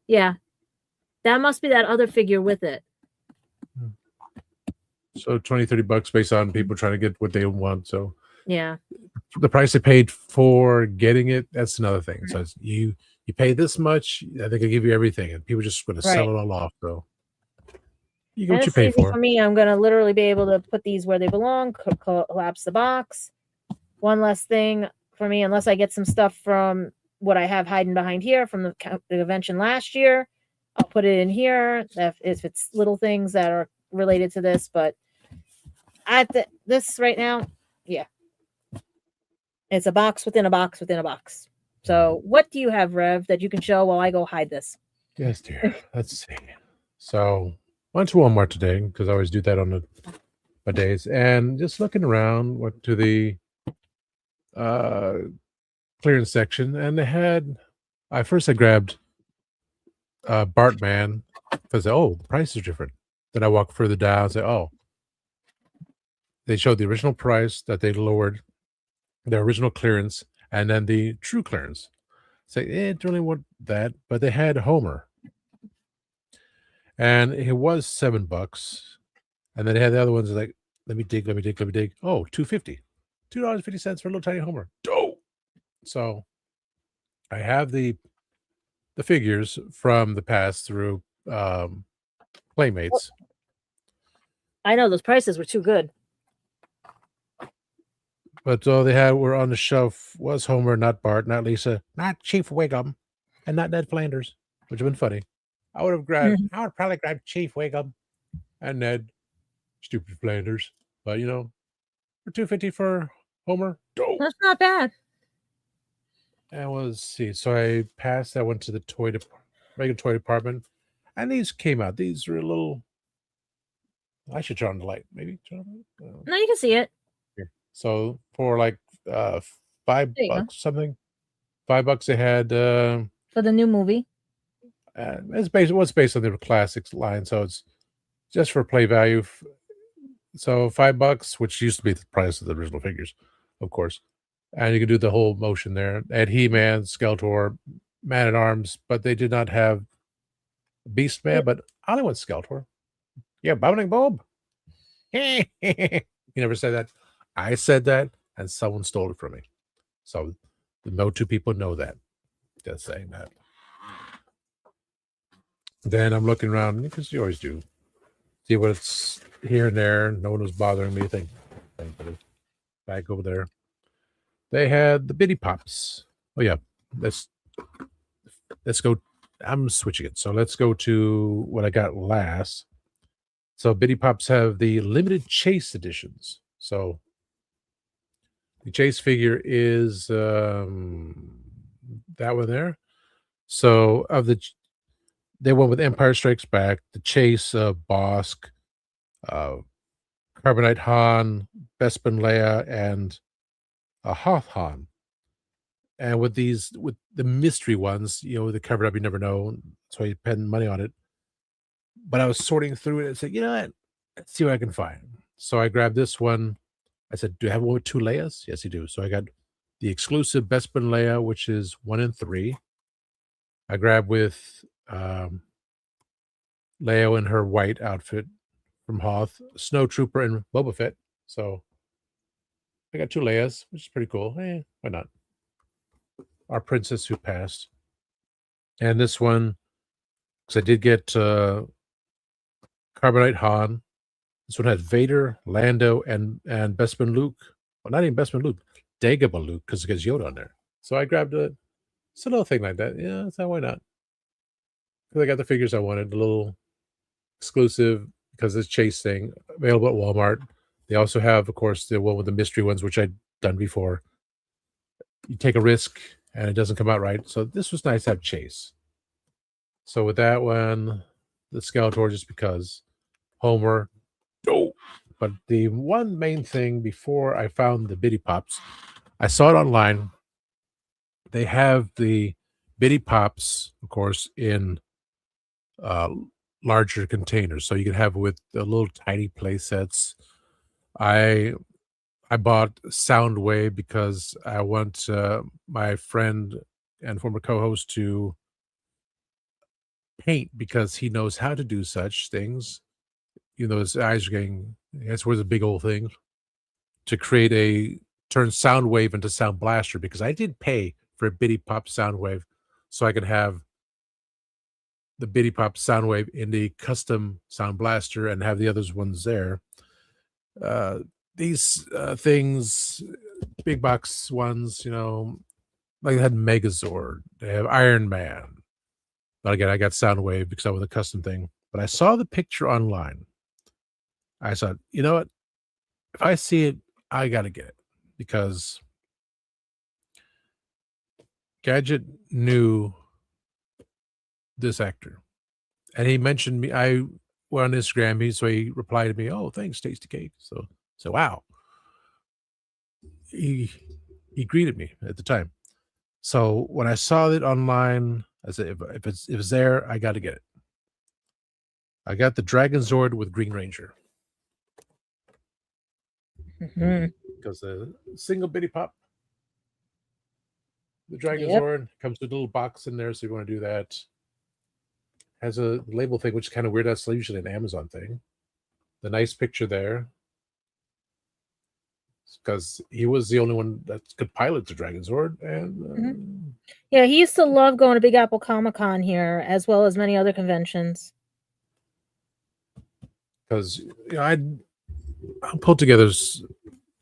Yeah, that must be that other figure with it. So $20-$30 based on people trying to get what they want. So yeah, the price they paid for getting it, that's another thing. So it's, you pay this much, I think I give you everything, and people just going to sell it all off. So you get what you pay for. For me, I'm going to literally be able to put these where they belong, collapse the box. One less thing for me, unless I get some stuff from what I have hiding behind here from the convention last year. I'll put it in here if it's little things that are related to this. But at this right now, yeah. It's a box within a box within a box. So what do you have, Rev, that you can show while I go hide this? Yes, dear. Let's see. So went to Walmart today because I always do that on my days, and just looking around, went to the clearance section, and they had. I grabbed Bartman because the price is different. Then I walked further down and say, oh, they showed the original price that they lowered, the original clearance, and then the true clearance. Say, it really want that, but they had Homer. And it was $7. And then they had the other ones like, let me dig. Oh, $2.50. $2.50 for a little tiny Homer. Dope. So I have the figures from the past through Playmates. I know those prices were too good. But all they had were on the shelf was Homer, not Bart, not Lisa, not Chief Wiggum, and not Ned Flanders, which would have been funny. I would probably grab Chief Wiggum and Ned, stupid Flanders. But for $2.50 for Homer, dope. That's not bad. And let's see. So I passed. I went to the regular toy department, and these came out. These are a little. I should turn on the light, maybe. No, you can see it. Here. So for like $5 something, $5 they had for the new movie. It's based on the classics line, so it's just for play value. So $5, which used to be the price of the original figures, of course. And you can do the whole motion there. They had He-Man, Skeletor, Man-at-Arms, but they did not have Beast-Man, but I only want Skeletor. Yeah, Bounding Bob. You never said that. I said that, and someone stole it from me. So no two people know that. Just saying that. Then I'm looking around, because you always do. See what's here and there. No one was bothering me. Back over there. They had the Bitty Pops. Oh, yeah. Let's go. I'm switching it. So let's go to what I got last. So Bitty Pops have the limited Chase editions. So the Chase figure is that one there. So they went with Empire Strikes Back, the Chase, Bosk, Carbonite Han, Bespin Leia, and Hoth Han. And with the mystery ones, the covered up, you never know. So you spend money on it. But I was sorting through it and said, what? Let's see what I can find. So I grabbed this one. I said, do you have one with 2 Leias? Yes, you do. So I got the exclusive Bespin Leia, which is 1 and 3. I grabbed with Leia in her white outfit from Hoth, Snow Trooper, and Boba Fett. So I got 2 Leias, which is pretty cool. Why not? Our princess who passed. And this one, because I did get Carbonite Han. This one had Vader, Lando, and Bespin Luke. Well, not even Bespin Luke, Dagobah Luke, because it gets Yoda on there. So I grabbed it's a little thing like that. Yeah, so why not? Because I got the figures I wanted, a little exclusive, because it's Chase thing, available at Walmart. They also have, of course, the one with the mystery ones, which I'd done before. you take a risk and it doesn't come out right. So this was nice to have Chase. So with that one, the Skeletor, just because Homer. Oh, but the one main thing before I found the Bitty Pops, I saw it online. They have the Bitty Pops, of course, in uh, larger containers, so you can have with the little tiny play sets. I I bought Soundwave because I want my friend and former co-host to paint because he knows how to do such things. You know, his eyes are getting that's where the big old thing to create a turn Soundwave into Sound Blaster because I did pay for a Bitty Pop Soundwave so I could have the Bitty Pop Soundwave in the custom Sound Blaster and have the others ones there. Uh, these things, big box ones, you know, like they had Megazord, they have Iron Man. But again, I got Soundwave because I was a custom thing. But I saw the picture online. I thought, you know what? If I see it, I got to get it because Gadget knew this actor. And he mentioned me. I went on Instagram, so he replied to me, "Oh, thanks, Tasty Cake." So wow, he he greeted me at the time. So when I saw it online, I said, if it's there, I got to get it. I got the Dragon Zord with Green Ranger Mhm. because the single bitty pop, the Dragon Yep. Zord comes with a little box in there, so you want to do that. Has a label thing, which is kind of weird. That's usually an Amazon thing. The nice picture there, because he was the only one that could pilot the Dragon Zord, and Yeah, he used to love going to Big Apple Comic Con here, as well as many other conventions. because I'll pull together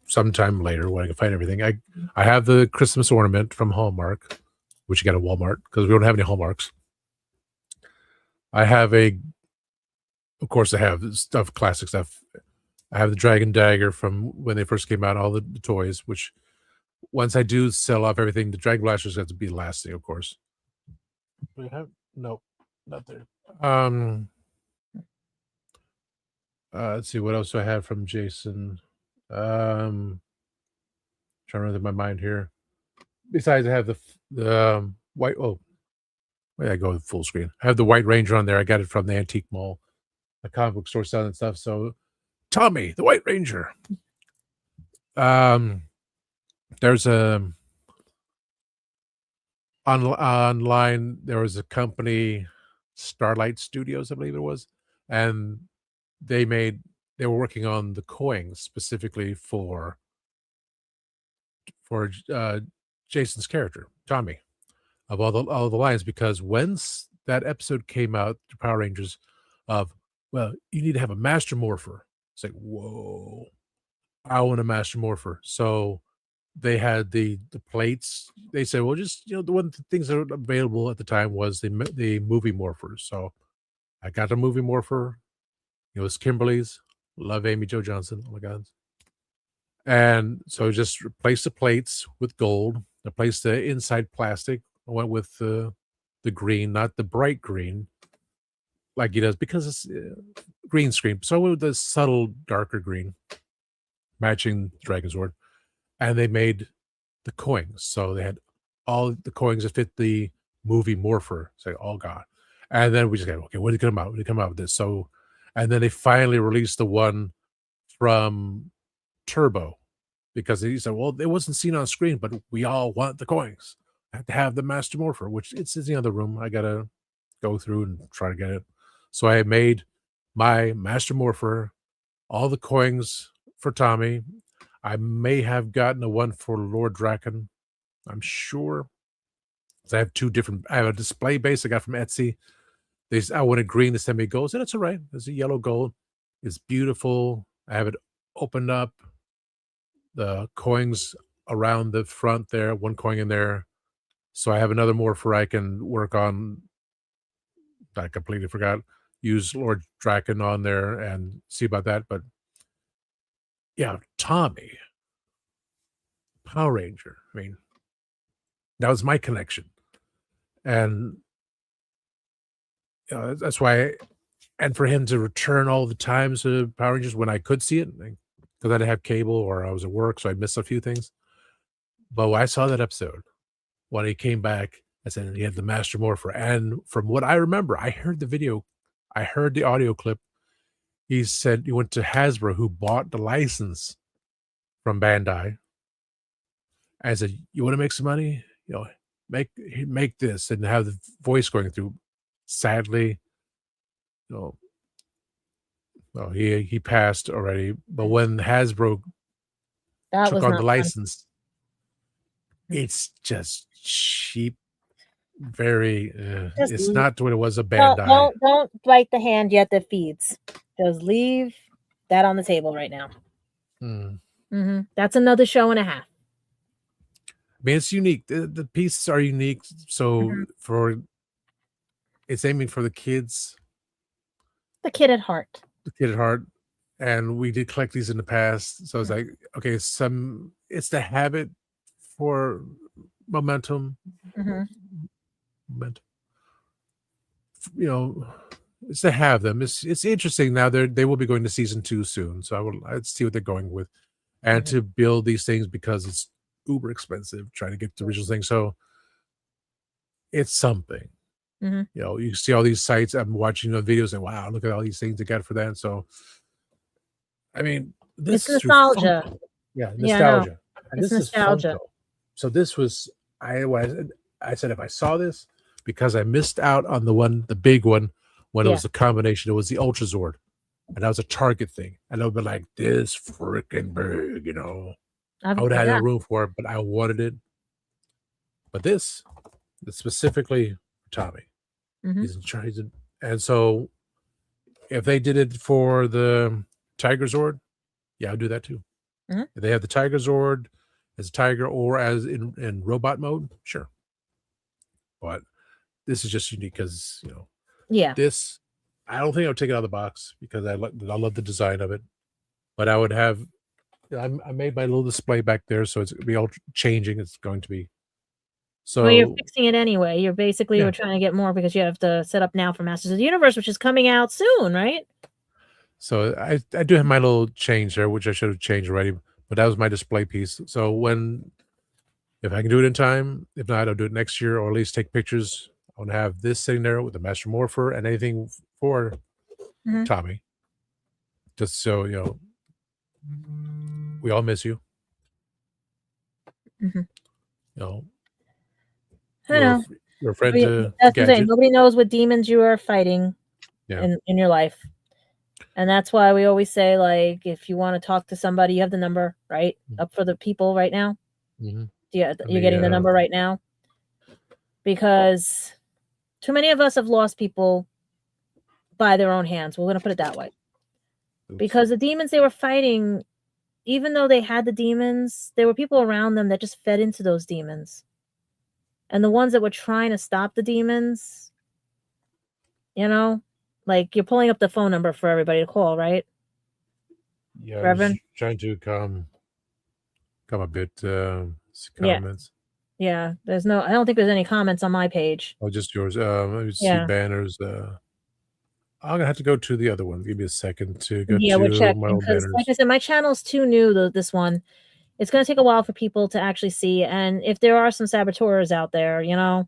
sometime later when I can find everything. I have the Christmas ornament from Hallmark, which you got at Walmart because we don't have any Hallmarks. I have of course, I have stuff, classic stuff. I have the Dragon Dagger from when they first came out, all the toys. Which once I do sell off everything, the Dragon Blaster's got to be the last thing, of course. We have no, not there. Let's see what else do I have from Jason. Trying to run through my mind here. Besides, I have the white. Oh, where did I go with full screen? I have the White Ranger on there. I got it from the antique mall, the comic book store selling stuff. So, Tommy, the White Ranger. Um, there's online. There was a company, Starlight Studios, I believe it was, and they were working on the coins specifically for Jason's character, Tommy, of all the lines, because once that episode came out, the Power Rangers, of well, you need to have a Master Morpher. It's like, whoa, I want a Master Morpher. So they had the plates. They said, well, just the one of the things that were available at the time was the movie morphers. So I got a movie morpher. It was Kimberly's. Love Amy Jo Johnson. Oh my God. And so just replace the plates with gold, replace the inside plastic. I went with the green, not the bright green like he does, because it's green screen. So I went with the subtle darker green, matching Dragon Zord. And they made the coins. So they had all the coins that fit the movie morpher. It's like, oh God. And then we just go, okay, when did it come out? When did it come out with this? So, and then they finally released the one from Turbo, because he said, well, it wasn't seen on screen, but we all want the coins. I have to have the Master Morpher, which it's in the other room. I gotta go through and try to get it. So I made my Master Morpher, all the coins for Tommy. I may have gotten a one for Lord Draken. I'm sure. I have two different. I have a display base I got from Etsy. I wanted green to send me gold, and it's all right. There's a yellow gold. It's beautiful. I have it opened up. The coins around the front there, one coin in there. So I have another morpher I can work on. I completely forgot. Use Lord Draken on there and see about that. But yeah, Tommy, Power Ranger. I mean, That was my connection. And that's why, and for him to return all the times to Power Rangers when I could see it, because I didn't have cable or I was at work, so I missed a few things. But when I saw that episode, when he came back, I said he had the Master Morpher, and from what I remember, I heard the video, I heard the audio clip. He said he went to Hasbro, who bought the license from Bandai. I said, "You want to make some money? You know, make this and have the voice going through." Sadly, you know, well, he passed already. But when Hasbro That took was on not the fun. license, it's just cheap. Very, Just it's not what it was a don't, Bandai. don't bite the hand yet that feeds. Just leave that on the table right now. That's another show and a half. I mean, it's unique. The pieces are unique. So it's aiming for the kids, The kid at heart. the kid at heart. And we did collect these in the past. So it's like, okay, it's the habit for momentum. Momentum. You know, it's to have them. It's interesting now. They will be going to season 2 soon. So I'd see what they're going with. And to build these things, because it's uber expensive trying to get the original thing. So it's something. You know, you see all these sites. I'm watching the videos and wow, look at all these things they got for that. So I mean, this It's is nostalgia. Funko. Yeah, Yeah, nostalgia. And it's this nostalgia. is Funko. So this was I said if I saw this, because I missed out on the big one when it was a combination. It was the Ultra Zord, and that was a Target thing, and I would be like, this freaking big, you know. I would have no room for it, but I wanted it. But this is specifically Tommy. He's in charge, and so if they did it for the Tiger Zord, yeah, I'll do that too. If they have the Tiger Zord as a tiger or as in robot mode, sure. But this is just unique because, you know, this, I don't think I would take it out of the box because I love the design of it. But I would have, I made my little display back there, so it's going to be all changing. It's going to be. So well, you're fixing it anyway. You're basically you're trying to get more because you have to set up now for Masters of the Universe, which is coming out soon, right? So I do have my little change there, which I should have changed already, but that was my display piece. So if I can do it in time, if not, I'll do it next year, or at least take pictures. I want to have this sitting there with the Master Morpher and anything for Tommy. Just so, you know, we all miss you. You know, I know. Your friend to that's the thing. Nobody knows what demons you are fighting in your life. And that's why we always say, like, if you want to talk to somebody, you have the number, right? Up for the people right now. You're getting the number right now. Because too many of us have lost people by their own hands. We're going to put it that way. Because the demons they were fighting, even though they had the demons, there were people around them that just fed into those demons. And the ones that were trying to stop the demons, you know, like you're pulling up the phone number for everybody to call, right? Yeah, Reverend? I was trying to come a bit comments. Yeah, I don't think there's any comments on my page. Oh, just yours. Let me see banners. I'm gonna have to go to the other one. Give me a second to go to we're checking, my own banners. Like I said, my channel's too new. This one, it's gonna take a while for people to actually see. And if there are some saboteurs out there, you know,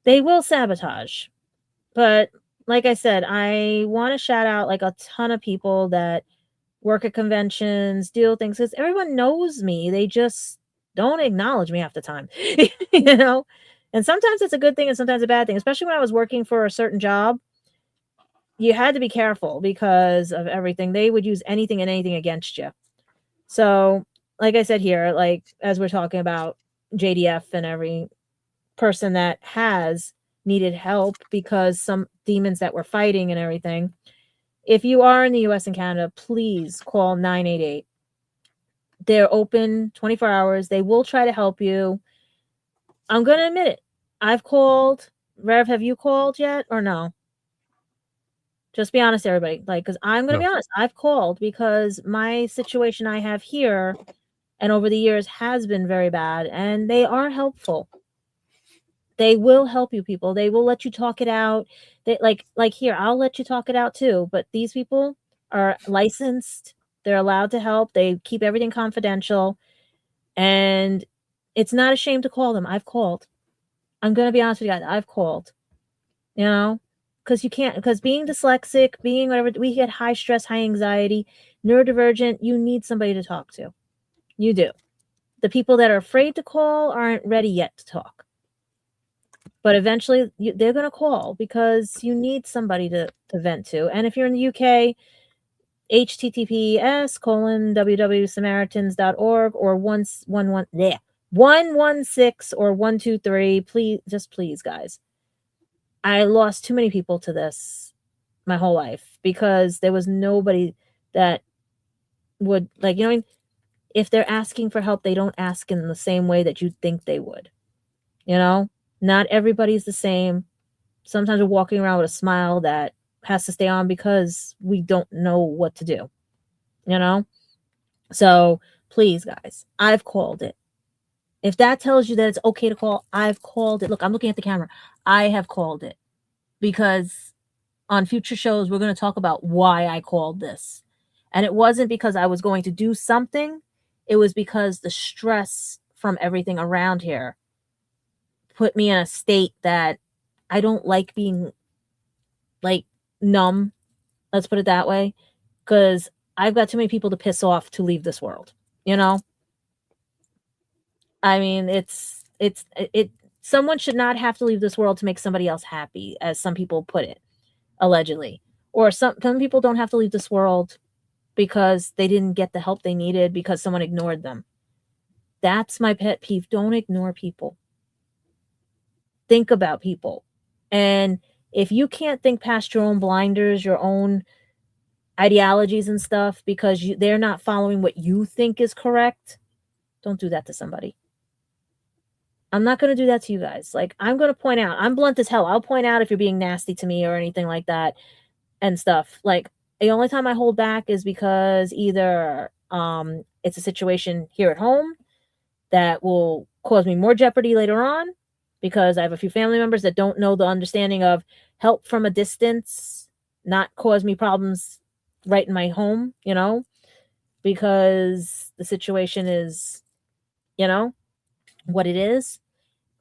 they will sabotage. But like I said, I want to shout out like a ton of people that work at conventions, deal things, because everyone knows me. They just don't acknowledge me half the time, you know? And sometimes it's a good thing and sometimes a bad thing, especially when I was working for a certain job. You had to be careful because of everything. They would use anything and anything against you. So, like I said here, like as we're talking about JDF and every person that has needed help because some demons that we're fighting and everything. If you are in the US and Canada, please call 988. They're open 24 hours. They will try to help you. I'm going to admit it. I've called. Rev, have you called yet or no? Just be honest, everybody. Like, because I'm going to be honest. I've called because my situation I have here and over the years has been very bad, and they are helpful. They will help you, people. They will let you talk it out. They like here, I'll let you talk it out too, but these people are licensed. They're allowed to help. They keep everything confidential, and it's not a shame to call them. I've called. I'm going to be honest with you guys. I've called. You know, because you can't, because being dyslexic, being whatever, we get high stress, high anxiety, neurodivergent, you need somebody to talk to. You do. The people that are afraid to call aren't ready yet to talk. But eventually they're going to call because you need somebody to vent to. And if you're in the UK, https://www.samaritans.org or 116 or 123. Please, guys. I lost too many people to this my whole life because there was nobody that would, like, you know, if they're asking for help, they don't ask in the same way that you'd think they would. You know, not everybody's the same. Sometimes we're walking around with a smile that has to stay on because we don't know what to do. You know? So please, guys, I've called it. If that tells you that it's okay to call, I've called it. Look, I'm looking at the camera. I have called it because on future shows, we're going to talk about why I called this. And it wasn't because I was going to do something. It was because the stress from everything around here put me in a state that I don't like being like numb. Let's put it that way. Because I've got too many people to piss off to leave this world. You know? I mean, someone should not have to leave this world to make somebody else happy, as some people put it, allegedly. Or some people don't have to leave this world because they didn't get the help they needed because someone ignored them. That's my pet peeve. Don't ignore people. Think about people. And if you can't think past your own blinders, your own ideologies and stuff because they're not following what you think is correct, don't do that to somebody. I'm not going to do that to you guys. Like, I'm going to point out, I'm blunt as hell. I'll point out if you're being nasty to me or anything like that and stuff. Like, the only time I hold back is because either it's a situation here at home that will cause me more jeopardy later on because I have a few family members that don't know the understanding of help from a distance, not cause me problems right in my home, you know, because the situation is, you know, what it is.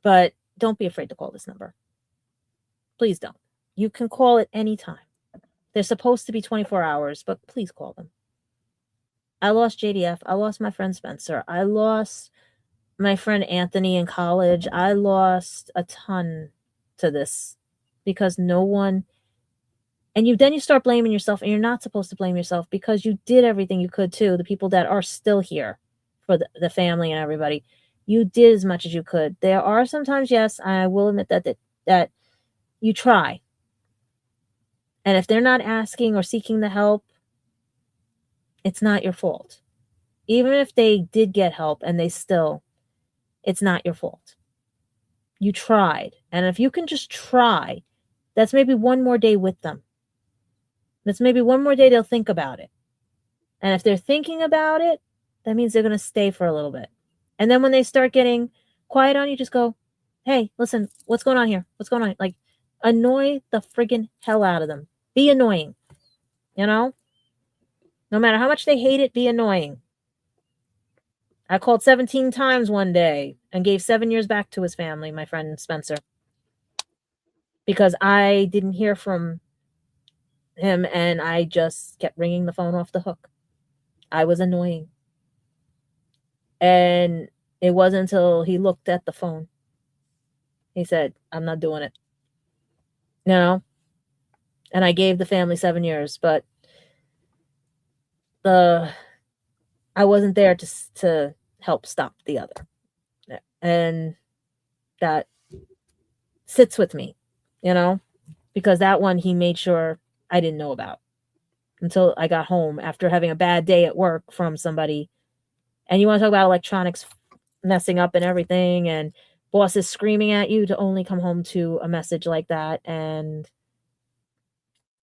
But don't be afraid to call this number. Please don't. You can call it anytime. They're supposed to be 24 hours, but please call them. I lost JDF. I lost my friend Spencer. I lost my friend Anthony in college. I lost a ton to this because no one, and then you start blaming yourself, and you're not supposed to blame yourself because you did everything you could too. The people that are still here for the family and everybody, you did as much as you could. There are sometimes, yes, I will admit that you try. And if they're not asking or seeking the help, it's not your fault. Even if they did get help and it's not your fault. You tried. And if you can just try, that's maybe one more day with them. That's maybe one more day they'll think about it. And if they're thinking about it, that means they're going to stay for a little bit. And then when they start getting quiet on you, just go, hey, listen, what's going on here? What's going on? Like, annoy the friggin' hell out of them. Be annoying. You know? No matter how much they hate it, be annoying. I called 17 times one day and gave 7 years back to his family, my friend Spencer. Because I didn't hear from him and I just kept ringing the phone off the hook. I was annoying. And it wasn't until he looked at the phone. He said, I'm not doing it. You know? And I gave the family 7 years, but I wasn't there to help stop the other. And that sits with me, you know? Because that one he made sure I didn't know about until I got home after having a bad day at work from somebody. And you want to talk about electronics messing up and everything, and bosses screaming at you to only come home to a message like that, and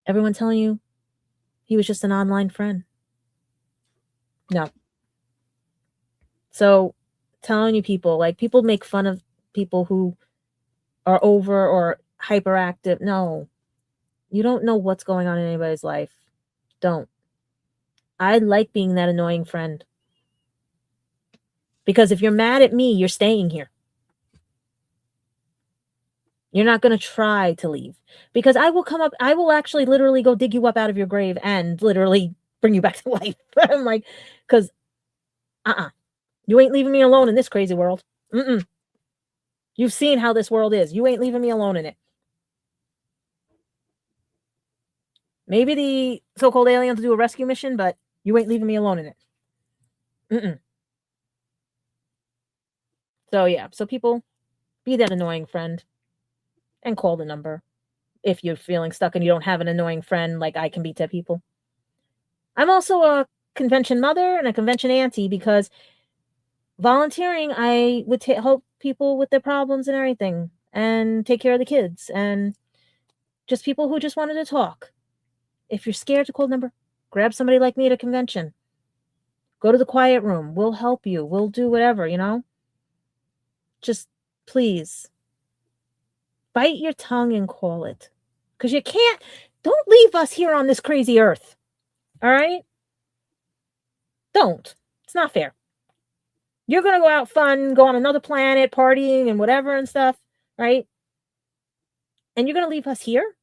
everyone telling you he was just an online friend. No. So telling you people, like, people make fun of people who or over or hyperactive. No, you don't know what's going on in anybody's life. Don't. I like being that annoying friend. Because if you're mad at me, you're staying here. You're not going to try to leave. Because I will actually literally go dig you up out of your grave and literally bring you back to life. I'm like, because, you ain't leaving me alone in this crazy world. You've seen how this world is. You ain't leaving me alone in it. Maybe the so-called aliens will do a rescue mission, but you ain't leaving me alone in it. So yeah, so people, be that annoying friend and call the number if you're feeling stuck and you don't have an annoying friend like I can be to people. I'm also a convention mother and a convention auntie because volunteering, I would help people with their problems and everything and take care of the kids and just people who just wanted to talk. If you're scared to call the number, grab somebody like me at a convention. Go to the quiet room. We'll help you. We'll do whatever, Just please bite your tongue and call it. Because you can't, don't leave us here on this crazy earth. All right? Don't. It's not fair. You're going to go out fun, go on another planet, partying and whatever and stuff, right? And you're going to leave us here?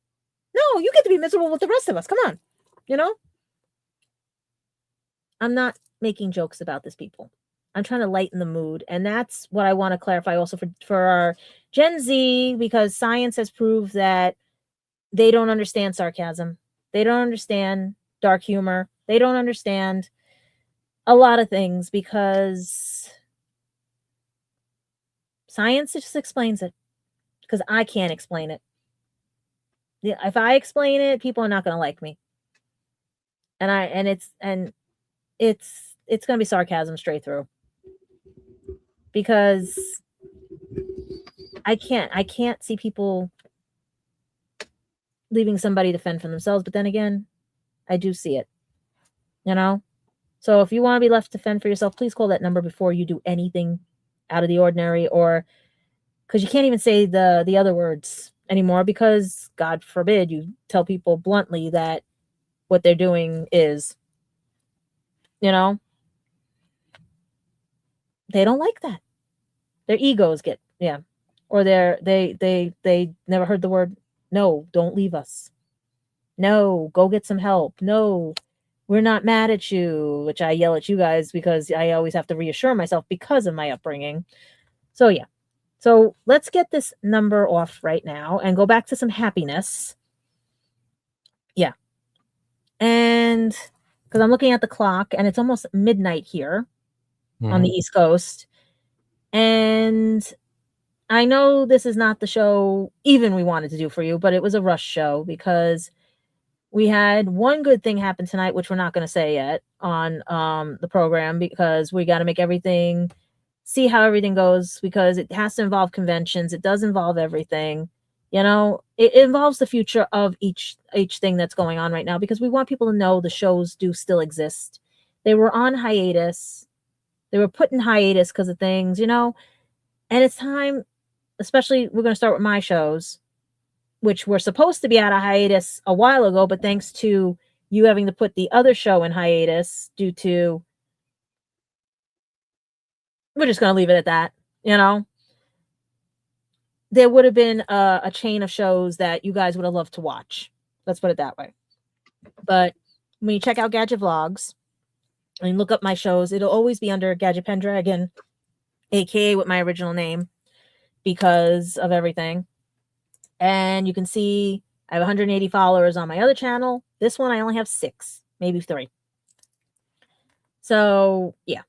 No, you get to be miserable with the rest of us. Come on. I'm not making jokes about this, people. I'm trying to lighten the mood. And that's what I want to clarify also for our Gen Z, because science has proved that they don't understand sarcasm. They don't understand dark humor. They don't understand a lot of things because science just explains it because I can't explain it. If I explain it, people are not going to like me. And it's going to be sarcasm straight through. Because I can't see people leaving somebody to fend for themselves, but then again, I do see it. So if you want to be left to fend for yourself, please call that number before you do anything out of the ordinary, or because you can't even say the other words anymore, because God forbid you tell people bluntly that what they're doing is, they don't like that. Their egos get, or they never heard the word, no, don't leave us. No, go get some help. No, we're not mad at you, which I yell at you guys because I always have to reassure myself because of my upbringing. So yeah. So let's get this number off right now and go back to some happiness. Yeah. And because I'm looking at the clock and it's almost midnight here on the East Coast. And I know this is not the show even we wanted to do for you, but it was a rush show because we had one good thing happen tonight, which we're not going to say yet on the program because we got to make everything, see how everything goes, because it has to involve conventions. It does involve everything. It involves the future of each thing that's going on right now because we want people to know the shows do still exist. They were on hiatus. They were put in hiatus because of things, and it's time, especially we're going to start with my shows, which were supposed to be out of hiatus a while ago, but thanks to you having to put the other show in hiatus due to, we're just going to leave it at that, there would have been a chain of shows that you guys would have loved to watch. Let's put it that way. But when you check out Gadget Vlogs and look up my shows, it'll always be under Gadget Pendragon, aka with my original name, because of everything. And you can see I have 180 followers on my other channel. This one I only have 6, maybe 3. So yeah.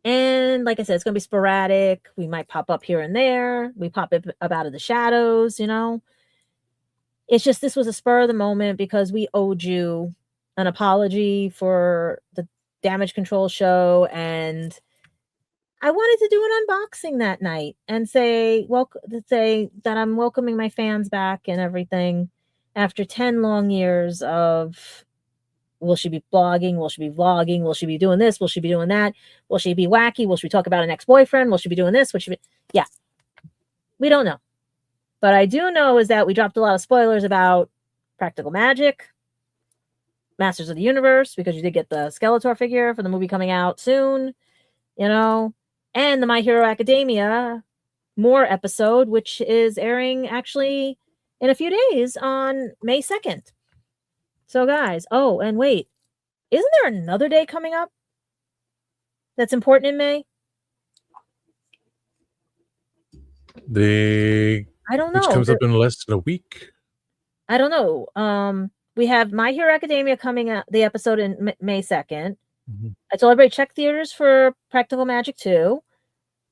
And like I said, it's going to be sporadic. We might pop up here and there. We pop up out of the shadows, It's just, this was a spur of the moment because we owed you an apology for the damage control show. And I wanted to do an unboxing that night and say that I'm welcoming my fans back and everything after 10 long years of, will she be blogging? Will she be vlogging? Will she be doing this? Will she be doing that? Will she be wacky? Will she talk about an ex-boyfriend? Will she be doing this? Yeah. We don't know. But I do know is that we dropped a lot of spoilers about Practical Magic, Masters of the Universe, because you did get the Skeletor figure for the movie coming out soon, you know, and the My Hero Academia more episode, which is airing actually in a few days on May 2nd. So, guys, oh, and wait, isn't there another day coming up that's important in May? I don't know. Which comes up in less than a week. I don't know. We have My Hero Academia coming out, the episode in May 2nd. I told everybody check theaters for Practical Magic 2.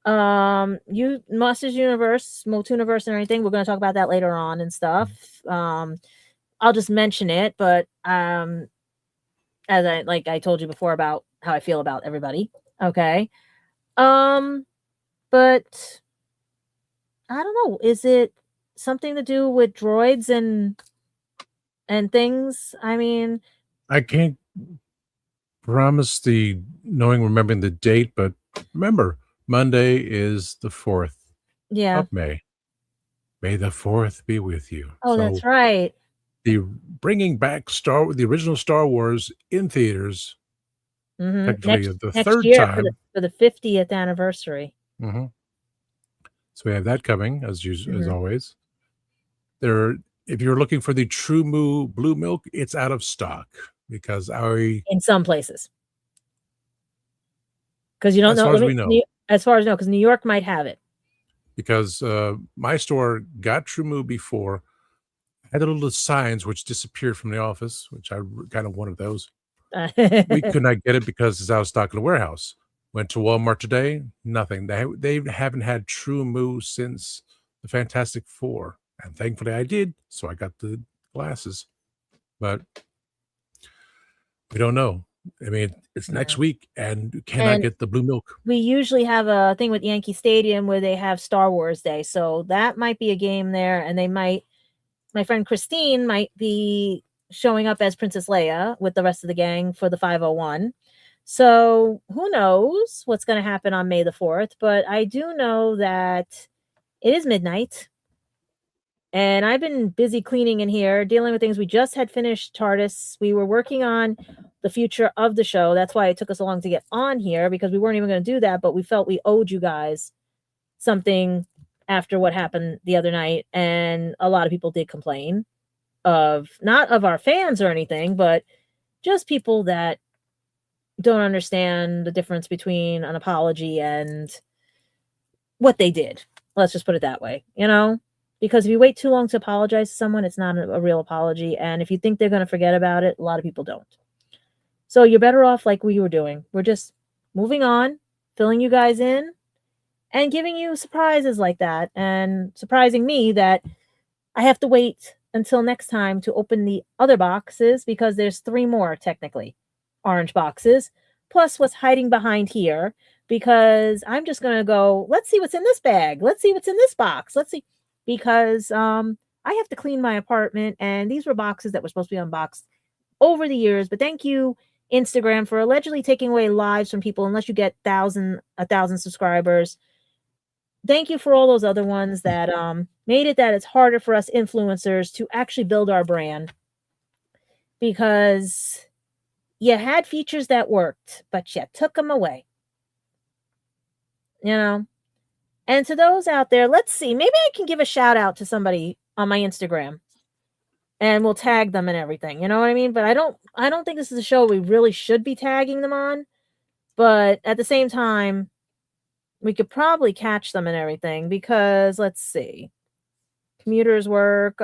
You Masters Universe, Motooniverse, and everything. We're going to talk about that later on and stuff. I'll just mention it, but as I told you before about how I feel about everybody. Okay. But I don't know. Is it something to do with droids and things? I mean, I can't promise remembering the date, but remember, Monday is the 4th of May. May the 4th be with you. Oh, that's right. The bringing back the original Star Wars in theaters. Technically, the third time for the 50th anniversary. So we have that coming as always. If you're looking for the True Moo Blue Milk, it's out of stock because in some places, because you don't know. As far as we know, as far as I know, because New York might have it. Because my store got True Moo before, had the little signs which disappeared from the office, which I kind of wanted those. We could not get it because it's out of stock in the warehouse. Went to Walmart today, nothing. They haven't had True Moo since the Fantastic Four, and thankfully I did, so I got the glasses. But we don't know. I mean, it's next week, and you cannot get the blue milk. We usually have a thing with Yankee Stadium where they have Star Wars Day, so that might be a game there, and my friend Christine might be showing up as Princess Leia with the rest of the gang for the 501. So who knows what's going to happen on May the 4th, but I do know that it is midnight, and I've been busy cleaning in here, dealing with things. We just had finished TARDIS. We were working on the future of the show. That's why it took us so long to get on here, because we weren't even going to do that, but we felt we owed you guys something after what happened the other night. And a lot of people did complain not of our fans or anything, but just people that don't understand the difference between an apology and what they did. Let's just put it that way, because if you wait too long to apologize to someone, it's not a real apology. And if you think they're going to forget about it, a lot of people don't. So you're better off like we were doing. We're just moving on, filling you guys in, and giving you surprises like that, and surprising me that I have to wait until next time to open the other boxes, because there's 3 more technically orange boxes, plus what's hiding behind here, because I'm just going to go, let's see what's in this bag. Let's see what's in this box. Let's see, because I have to clean my apartment, and these were boxes that were supposed to be unboxed over the years. But thank you, Instagram, for allegedly taking away lives from people unless you get 1,000 subscribers. Thank you for all those other ones that made it that it's harder for us influencers to actually build our brand, because you had features that worked, but you took them away. And to those out there, let's see, maybe I can give a shout out to somebody on my Instagram, and we'll tag them and everything. You know what I mean? But I don't think this is a show we really should be tagging them on. But at the same time, we could probably catch them and everything, because let's see. Commuters work.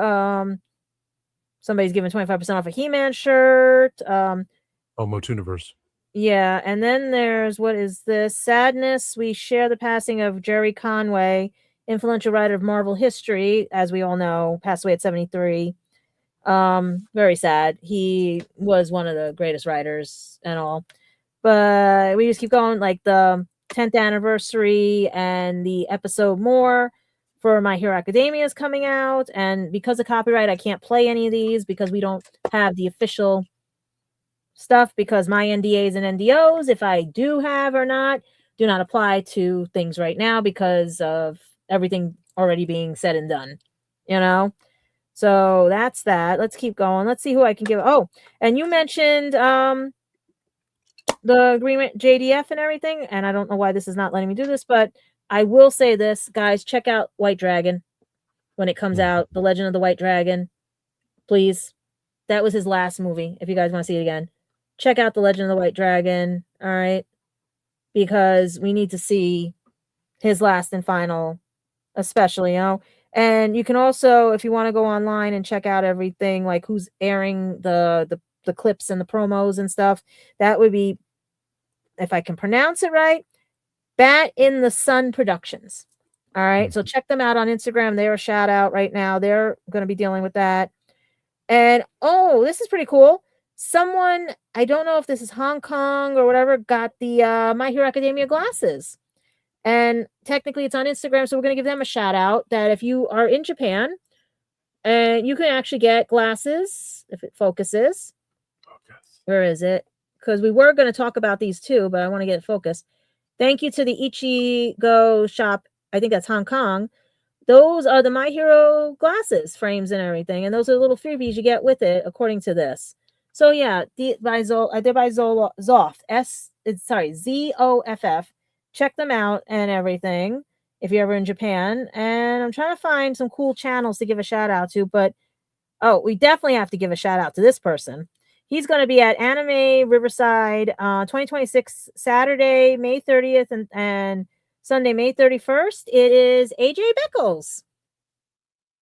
Somebody's giving 25% off a He-Man shirt. Motooniverse. Yeah, and then there's, what is this? Sadness. We share the passing of Jerry Conway, influential writer of Marvel history, as we all know, passed away at 73. Very sad. He was one of the greatest writers and all. But we just keep going, like the 10th anniversary and the episode more for My Hero Academia is coming out. And because of copyright, I can't play any of these because we don't have the official stuff, because my NDAs and NDOs, if I do have or not, do not apply to things right now because of everything already being said and done. you know. So that's that. Let's keep going. Let's see who I can give. Oh, and you mentioned the agreement JDF and everything, and I don't know why this is not letting me do this, but I will say this, guys, check out White Dragon when it comes out, The Legend of the White Dragon. Please. That was his last movie. If you guys want to see it again, check out The Legend of the White Dragon. All right. Because we need to see his last and final, especially, you know. And you can also, if you want to go online and check out everything, like who's airing the clips and the promos and stuff, that would be, if I can pronounce it right, Bat in the Sun Productions. All right. So check them out on Instagram. They're a shout out right now. They're going to be dealing with that. And oh, this is pretty cool. Someone, I don't know if this is Hong Kong or whatever, got the My Hero Academia glasses. And technically it's on Instagram, so we're going to give them a shout out that if you are in Japan, and you can actually get glasses if it focuses. Where is it? Because we were going to talk about these too, but I want to get it focused. Thank you to the Ichigo shop. I think that's Hong Kong. Those are the My Hero glasses frames and everything. And those are the little freebies you get with it, according to this. So yeah, they're by Zoff. Zoff. Check them out and everything if you're ever in Japan. And I'm trying to find some cool channels to give a shout out to, but we definitely have to give a shout out to this person. He's going to be at Anime Riverside 2026, Saturday, May 30th and Sunday, May 31st. It is AJ Beckles.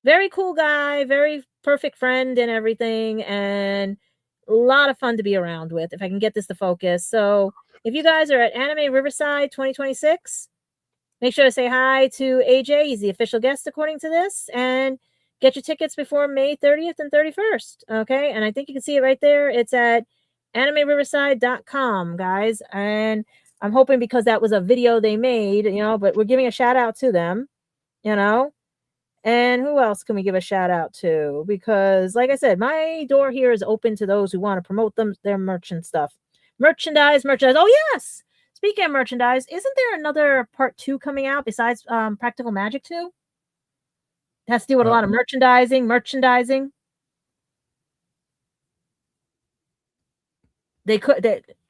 Very cool guy, very perfect friend and everything, and a lot of fun to be around with if I can get this to focus. So if you guys are at Anime Riverside 2026, make sure to say hi to AJ. He's the official guest according to this, and get your tickets before May 30th and 31st. Okay. And I think you can see it right there. It's at animeriverside.com, guys. And I'm hoping because that was a video they made, you know, but we're giving a shout out to them, you know. And who else can we give a shout out to? Because like I said, my door here is open to those who want to promote their merchant stuff. Merchandise. Oh, yes. Speaking of merchandise, isn't there another part 2 coming out besides Practical Magic 2? It has to do with a lot of merchandising.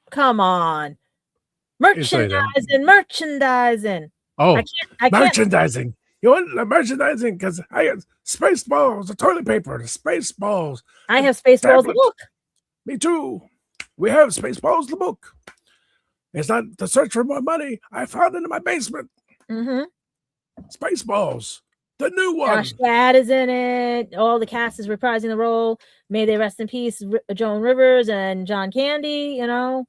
Come on. Merchandising. Oh, I can't. Merchandising. You want the merchandising? Because I got Spaceballs, the toilet paper, the Spaceballs. I have Spaceballs the book. Me too. We have Spaceballs the book. It's not the search for more money. I found it in my basement. Spaceballs. The new one. Josh Gad is in it. All the cast is reprising the role. May they rest in peace, Joan Rivers and John Candy, you know.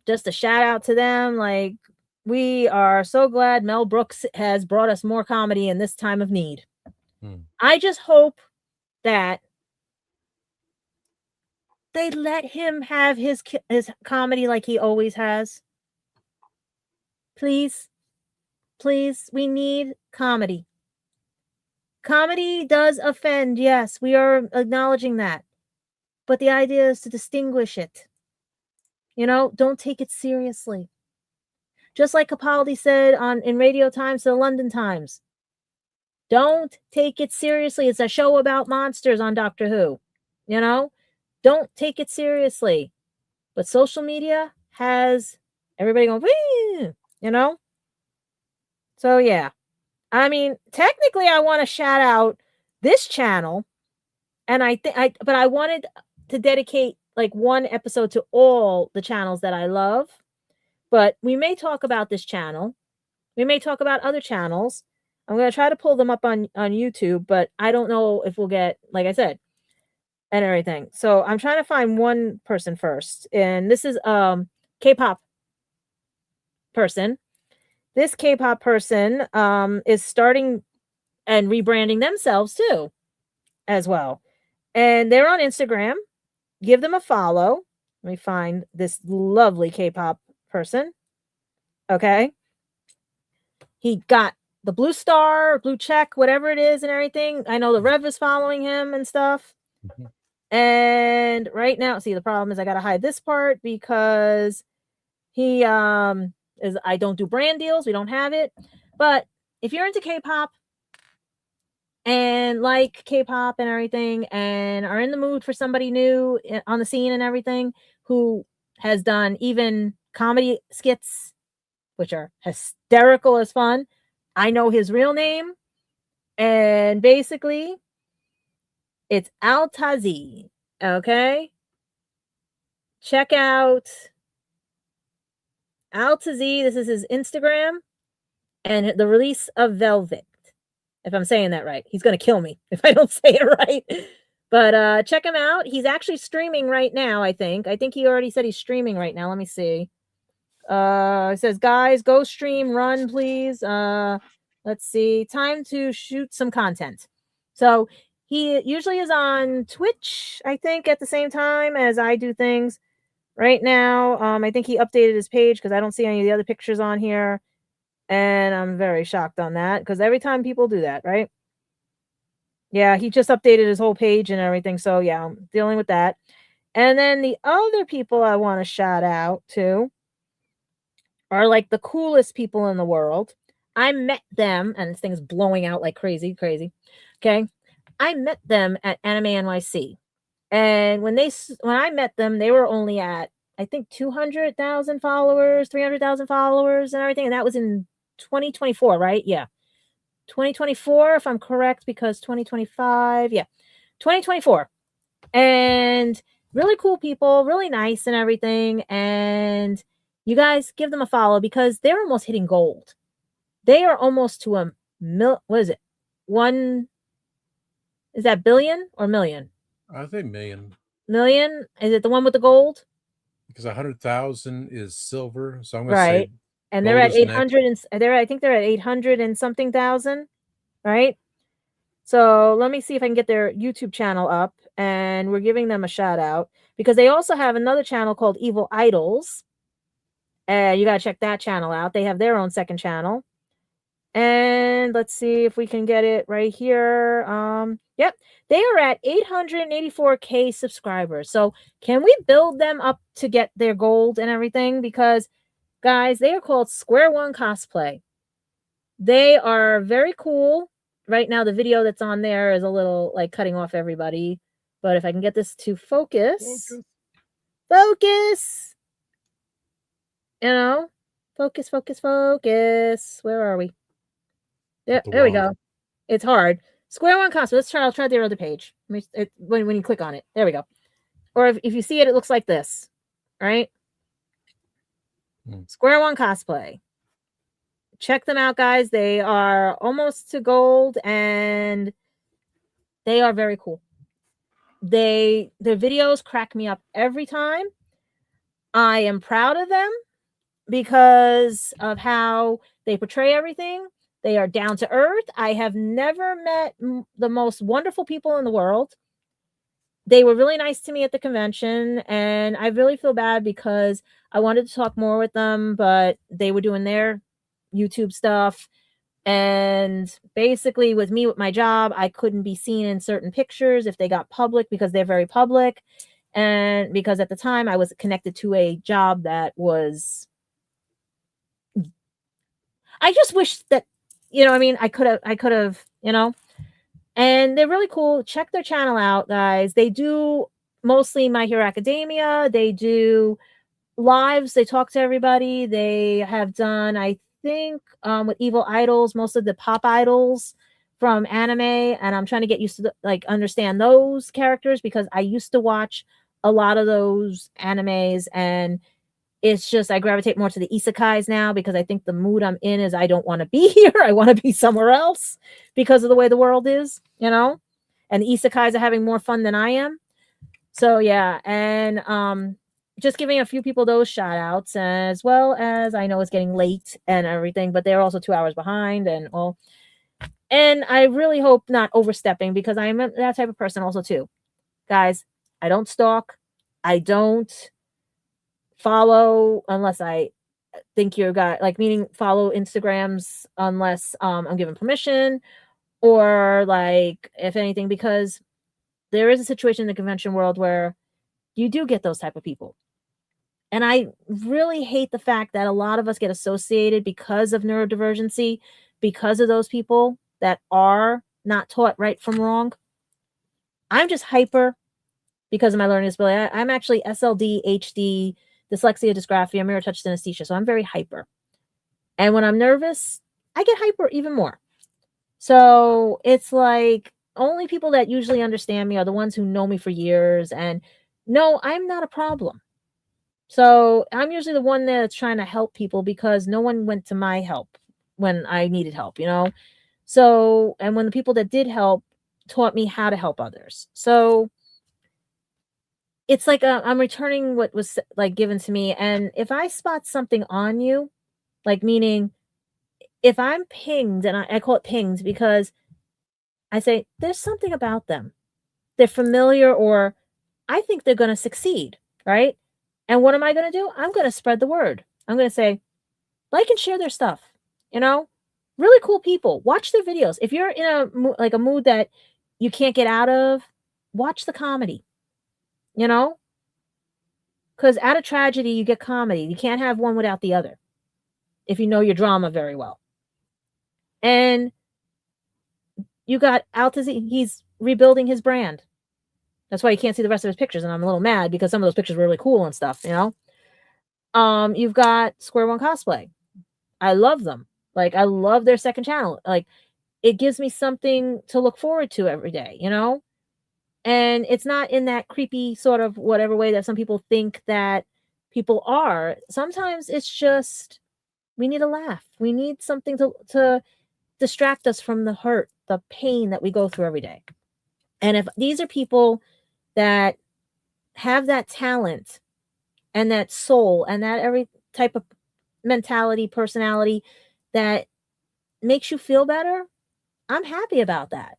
Just a shout out to them. Like, we are so glad Mel Brooks has brought us more comedy in this time of need. I just hope that they let him have his comedy like he always has. Please, we need comedy. Comedy does offend, yes, we are acknowledging that. But the idea is to distinguish it. You know, don't take it seriously. Just like Capaldi said in Radio Times to the London Times. Don't take it seriously. It's a show about monsters on Doctor Who. You know? Don't take it seriously. But social media has everybody going, wee! You know? So, yeah. I mean, technically, I want to shout out this channel. And but I wanted to dedicate like one episode to all the channels that I love. But we may talk about this channel. We may talk about other channels. I'm going to try to pull them up on YouTube, but I don't know if we'll get, like I said, and everything. So I'm trying to find one person first. And this is K-pop person. This K-pop person is starting and rebranding themselves too, as well. And they're on Instagram. Give them a follow. Let me find this lovely K-pop person. Okay. He got the blue star, blue check, whatever it is and everything. I know the Rev is following him and stuff. And right now, see, the problem is I got to hide this part because he I don't do brand deals. We don't have it. But if you're into K-pop, and like K-pop and everything, and are in the mood for somebody new on the scene and everything, who has done even comedy skits, which are hysterical as fun. I know his real name, and basically, it's Al-Tazi. Okay, check out Al-Tazi. This is his Instagram, and the release of Velvet. If I'm saying that right, he's gonna kill me if I don't say it right. But check him out. He's actually streaming right now. I think he already said he's streaming right now. Let me see. It says, guys, go stream, run, please. Let's see. Time to shoot some content. So he usually is on Twitch, I think, at the same time as I do things. Right now, I think he updated his page because I don't see any of the other pictures on here. And I'm very shocked on that because every time people do that, right? Yeah, he just updated his whole page and everything. So yeah, I'm dealing with that. And then the other people I want to shout out to are like the coolest people in the world. I met them, and this thing's blowing out like crazy, crazy. Okay. I met them at Anime NYC. And when I met them, they were only at, I think, 200,000 followers, 300,000 followers and everything. And that was in 2024, right? Yeah. 2024, if I'm correct, because 2025, yeah. 2024. And really cool people, really nice and everything. And you guys give them a follow because they're almost hitting gold. They are almost to a what is it? Is that billion or million? I think million. Million? Is it the one with the gold? Because 100,000 is silver, so I'm going Right. to say, and they're at 800 and I think they're at 800 and something thousand, right? So let me see if I can get their YouTube channel up, and we're giving them a shout out because they also have another channel called Evil Idols. You got to check that channel out. They have their own second channel. And let's see if we can get it right here. Yep, they are at 884K subscribers. So can we build them up to get their gold and everything? Because guys, they are called Square One Cosplay. They are very cool. Right now, the video that's on there is a little like cutting off everybody. But if I can get this to focus. You know, focus. Where are we? There we go. It's hard. Square One Cosplay. I'll try their other page. When you click on it, there we go. Or if you see it, it looks like this, right? Square One Cosplay. Check them out, guys. They are almost to gold, and they are very cool. Their videos crack me up every time. I am proud of them because of how they portray everything. They are down to earth. I have never met the most wonderful people in the world. They were really nice to me at the convention, and I really feel bad because I wanted to talk more with them, but they were doing their YouTube stuff. And basically with my job, I couldn't be seen in certain pictures if they got public because they're very public. And because at the time I was connected to a job that was, I just wish that, I could have, and they're really cool. Check their channel out, guys. They do mostly My Hero Academia. They do lives. They talk to everybody. They have done, I think, with Evil Idols, most of the pop idols from anime, and I'm trying to get used to understand those characters because I used to watch a lot of those animes, and it's just I gravitate more to the isekais now because I think the mood I'm in is I don't want to be here. I want to be somewhere else because of the way the world is, and the isekais are having more fun than I am. So yeah, and just giving a few people those shout outs, as well as I know it's getting late and everything, but they're also 2 hours behind and all. And I really hope not overstepping because I'm that type of person also too. Guys, I don't stalk. I don't follow unless I think you're meaning follow Instagrams unless I'm given permission or if anything, because there is a situation in the convention world where you do get those type of people. And I really hate the fact that a lot of us get associated because of neurodivergency, because of those people that are not taught right from wrong. I'm just hyper because of my learning disability. I'm actually SLD, HD, dyslexia, dysgraphia, mirror touch synesthesia. So I'm very hyper. And when I'm nervous, I get hyper even more. So it's like only people that usually understand me are the ones who know me for years and no, I'm not a problem. So I'm usually the one that's trying to help people because no one went to my help when I needed help, you know? So, and when the people that did help taught me how to help others. So it's like I'm returning what was like given to me. And if I spot something on you, like meaning if I'm pinged, and I call it pinged because I say there's something about them. They're familiar, or I think they're going to succeed, right? And what am I going to do? I'm going to spread the word. I'm going to say, like and share their stuff, you know? Really cool people. Watch their videos. If you're in a mood that you can't get out of, watch the comedy, you know? Because out of tragedy, you get comedy. You can't have one without the other if you know your drama very well. And you got Altazine. He's rebuilding his brand. That's why you can't see the rest of his pictures. And I'm a little mad because some of those pictures were really cool and stuff, you know? You've got Square One Cosplay. I love them. Like, I love their second channel. Like, it gives me something to look forward to every day, you know? And it's not in that creepy sort of whatever way that some people think that people are. Sometimes it's just we need a laugh. We need something to distract us from the hurt, the pain that we go through every day. And if these are people that have that talent and that soul and that every type of mentality, personality that makes you feel better, I'm happy about that.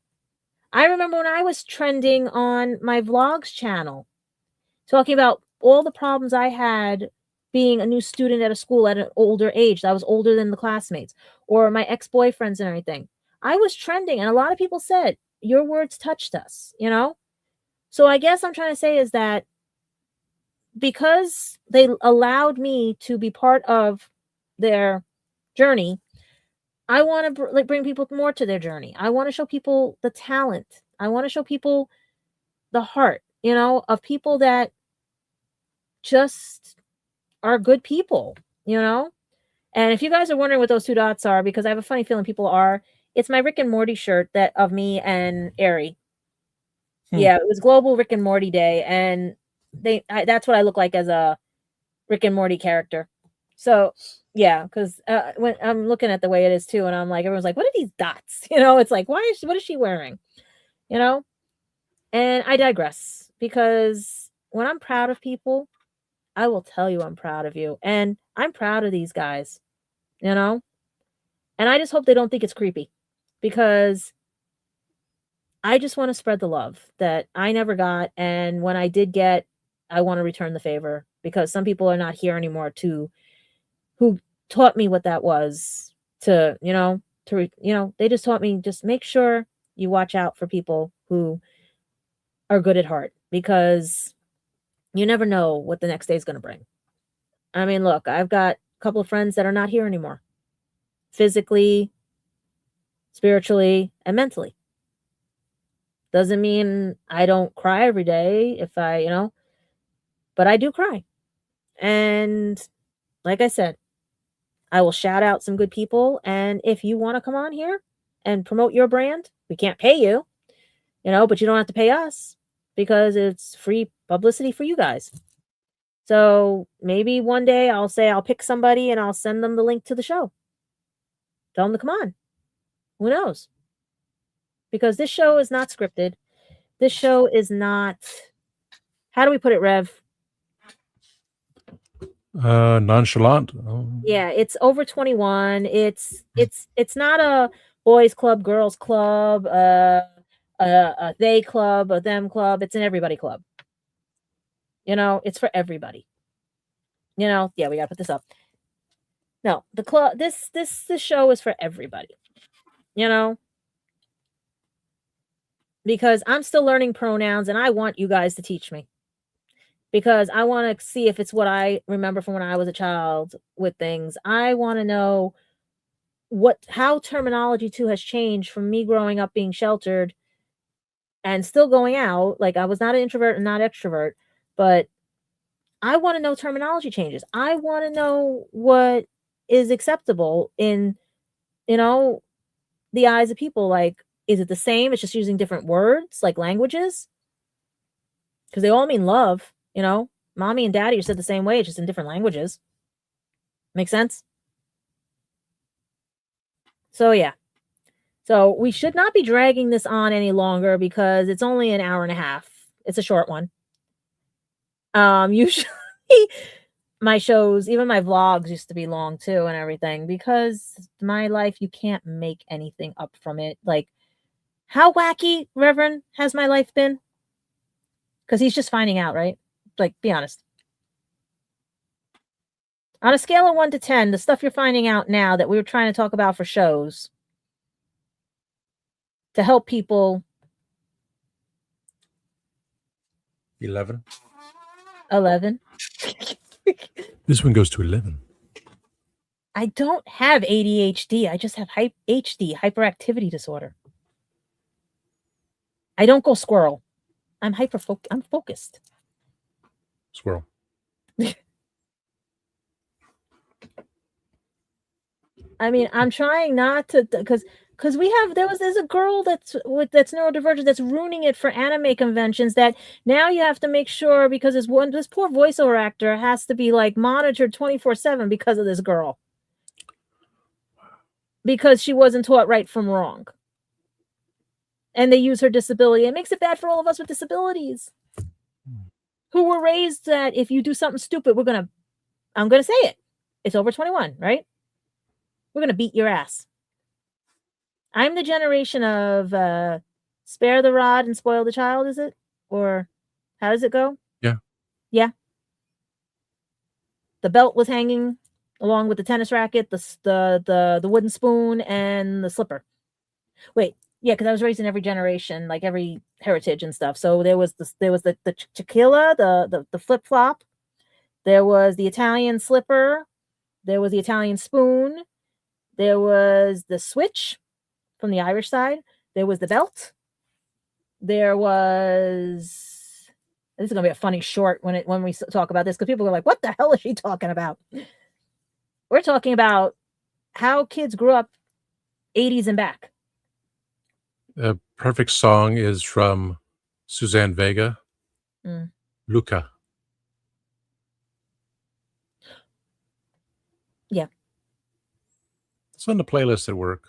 I remember when I was trending on my vlogs channel, talking about all the problems I had being a new student at a school at an older age. That was older than the classmates or my ex-boyfriends and everything. I was trending and a lot of people said, your words touched us, you know? So I guess I'm trying to say is that because they allowed me to be part of their journey, I want to bring people more to their journey. I want to show people the talent. I want to show people the heart, you know, of people that just are good people, you know? And if you guys are wondering what those two dots are, because I have a funny feeling people are, it's my Rick and Morty shirt that of me and Ari. Yeah, it was Global Rick and Morty Day, and that's what I look like as a Rick and Morty character. So yeah, because when I'm looking at the way it is too, and I'm like, everyone's like, what are these dots? You know, it's like, what is she wearing? You know? And I digress because when I'm proud of people, I will tell you I'm proud of you. And I'm proud of these guys, you know? And I just hope they don't think it's creepy because I just want to spread the love that I never got. And when I did get, I want to return the favor because some people are not here anymore who taught me what that was to, you know, they just taught me just make sure you watch out for people who are good at heart because you never know what the next day is going to bring. I mean, look, I've got a couple of friends that are not here anymore, physically, spiritually, and mentally. Doesn't mean I don't cry every day if I, you know, but I do cry. And like I said, I will shout out some good people. And if you want to come on here and promote your brand, we can't pay you, you know, but you don't have to pay us because it's free publicity for you guys. So maybe one day I'll say I'll pick somebody and I'll send them the link to the show. Tell them to come on. Who knows? Because this show is not scripted. This show is not, how do we put it, Rev? Nonchalant. Yeah, it's over 21. It's not a boys club, girls club, a they club, a them club. It's an everybody club. You know, it's for everybody. You know, yeah, we gotta put this up. No, the club. This show is for everybody. You know, because I'm still learning pronouns, and I want you guys to teach me. Because I want to see if it's what I remember from when I was a child with things. I want to know how terminology too has changed from me growing up being sheltered and still going out. Like, I was not an introvert and not extrovert, but I want to know terminology changes. I want to know what is acceptable in, the eyes of people. Like, is it the same? It's just using different words, like languages, because they all mean love. Mommy and daddy are said the same way, just in different languages. Make sense? So yeah. So we should not be dragging this on any longer because it's only an hour and a half. It's a short one. Usually my shows, even my vlogs, used to be long too and everything, because my life, you can't make anything up from it. Like, how wacky, Reverend, has my life been? Because he's just finding out, right? Like, be honest. On a scale of 1 to 10, the stuff you're finding out now that we were trying to talk about for shows to help people. 11. 11. This one goes to 11. I don't have ADHD. I just have HD, hyperactivity disorder. I don't go squirrel. I'm I'm focused. Squirrel. I mean, I'm trying not to, because there's a girl that's neurodivergent that's ruining it for anime conventions, that now you have to make sure, because this poor voiceover actor has to be like monitored 24/7 because of this girl. Because she wasn't taught right from wrong. And they use her disability. It makes it bad for all of us with disabilities who were raised that if you do something stupid, I'm going to say it. It's over 21, right? We're going to beat your ass. I'm the generation of spare the rod and spoil the child, is it? Or how does it go? Yeah. Yeah. The belt was hanging along with the tennis racket, the wooden spoon, and the slipper. Wait, yeah, because I was raised in every generation, like every heritage and stuff. So there was the tequila, the flip flop. There was the Italian slipper. There was the Italian spoon. There was the switch from the Irish side. There was the belt. There was. This is gonna be a funny short when we talk about this, because people are like, "What the hell is she talking about?" We're talking about how kids grew up 80s and back. A perfect song is from Suzanne Vega. Luca. Yeah. It's on the playlist at work.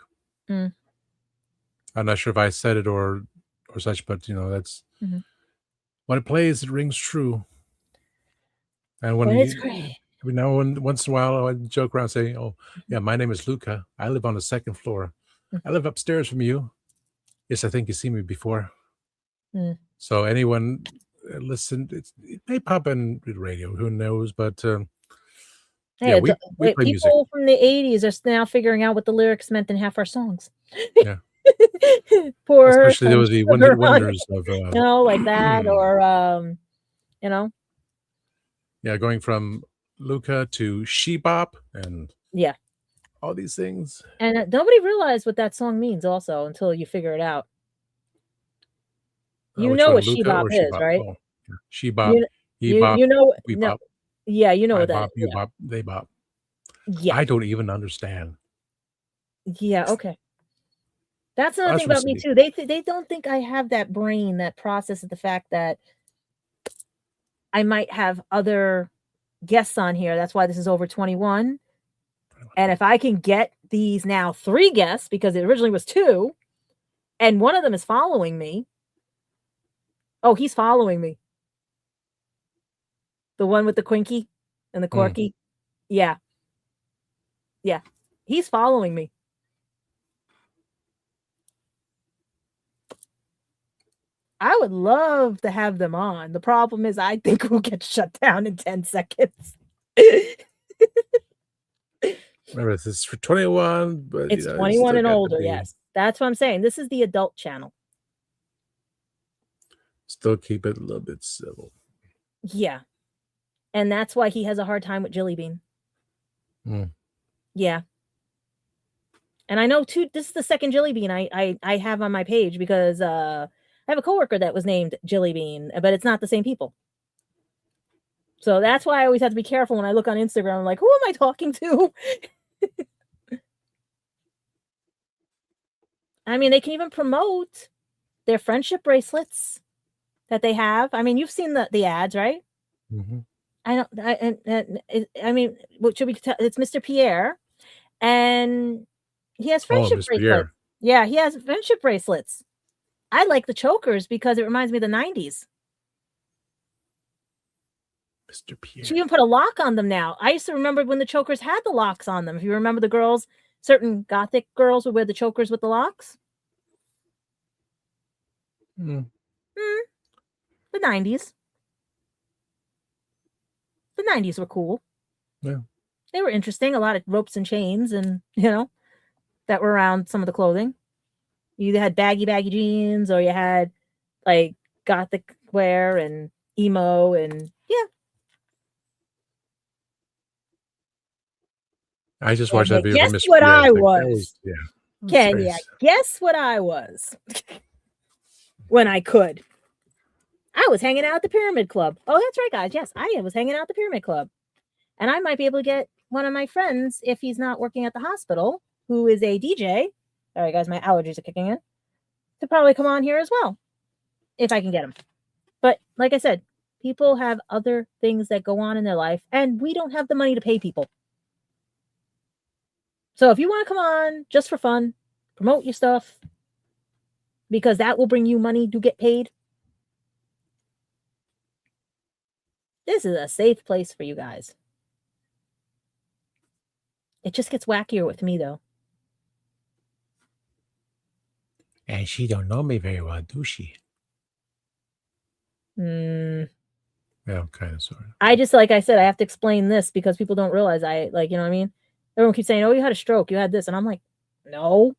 I'm not sure if I said it or such, but that's when it plays, it rings true. And when it's great. Once in a while, I joke around saying, "Oh, yeah, my name is Luca. I live on the second floor. I live upstairs from you. Yes, I think you've seen me before." So anyone listen, it may pop in the radio. Who knows? But hey, we play people music from the 80s are now figuring out what the lyrics meant in half our songs. Yeah. Poor Especially there was the wonders of like that, or yeah, going from Luca to She-Bop and all these things. And nobody realized what that song means also until you figure it out. You know what She-Bop is, right? Oh, yeah. She-Bop, you know, no, yeah, you know what that bop, you bop, they bop. Yeah. I don't even understand. Yeah, okay. That's another thing about me too. They don't think I have that brain that processes the fact that I might have other guests on here. That's why this is over 21. And if I can get these now 3 guests, because it originally was 2, and one of them is following me. Oh, he's following me. The one with the Quinky and the Corky. Yeah. Yeah. He's following me. I would love to have them on. The problem is I think we'll get shut down in 10 seconds. Remember, this is for 21, but it's 21 and older, yes. That's what I'm saying. This is the adult channel. Still keep it a little bit civil. Yeah. And that's why he has a hard time with Jilly Bean. Yeah. And I know too, this is the second Jilly Bean I have on my page because I have a coworker that was named Jilly Bean, but it's not the same people. So that's why I always have to be careful when I look on Instagram. I'm like, who am I talking to? I mean, they can even promote their friendship bracelets that they have. I mean, you've seen the ads, right? Mm-hmm. I mean, what should we tell? It's Mr. Pierre, and he has friendship Mr. bracelets. Pierre. Yeah, he has friendship bracelets. I like the chokers because it reminds me of the 90s. Mr. Pierre. She even put a lock on them now. I used to remember when the chokers had the locks on them. If you remember the girls, certain gothic girls would wear the chokers with the locks. Mm. The 90s. The 90s were cool. Yeah. They were interesting. A lot of ropes and chains and, you know, that were around some of the clothing. You either had baggy jeans or you had like gothic wear and emo and yeah. I just watched that video. Guess Mr. what Pierre. I was? Yeah. Can you guess what I was when I could? I was hanging out at the Pyramid Club. Oh, that's right, guys. Yes, I was hanging out at the Pyramid Club. And I might be able to get one of my friends, if he's not working at the hospital, who is a DJ. Sorry, guys, my allergies are kicking in. To probably come on here as well, if I can get him. But like I said, people have other things that go on in their life, and we don't have the money to pay people. So if you want to come on just for fun, promote your stuff, because that will bring you money to get paid. This is a safe place for you guys. It just gets wackier with me, though. And she don't know me very well, do she? Yeah, kind of, sort of. I just, like I said, I have to explain this because people don't realize you know what I mean? Everyone keeps saying, oh, you had a stroke, you had this. And I'm like, no.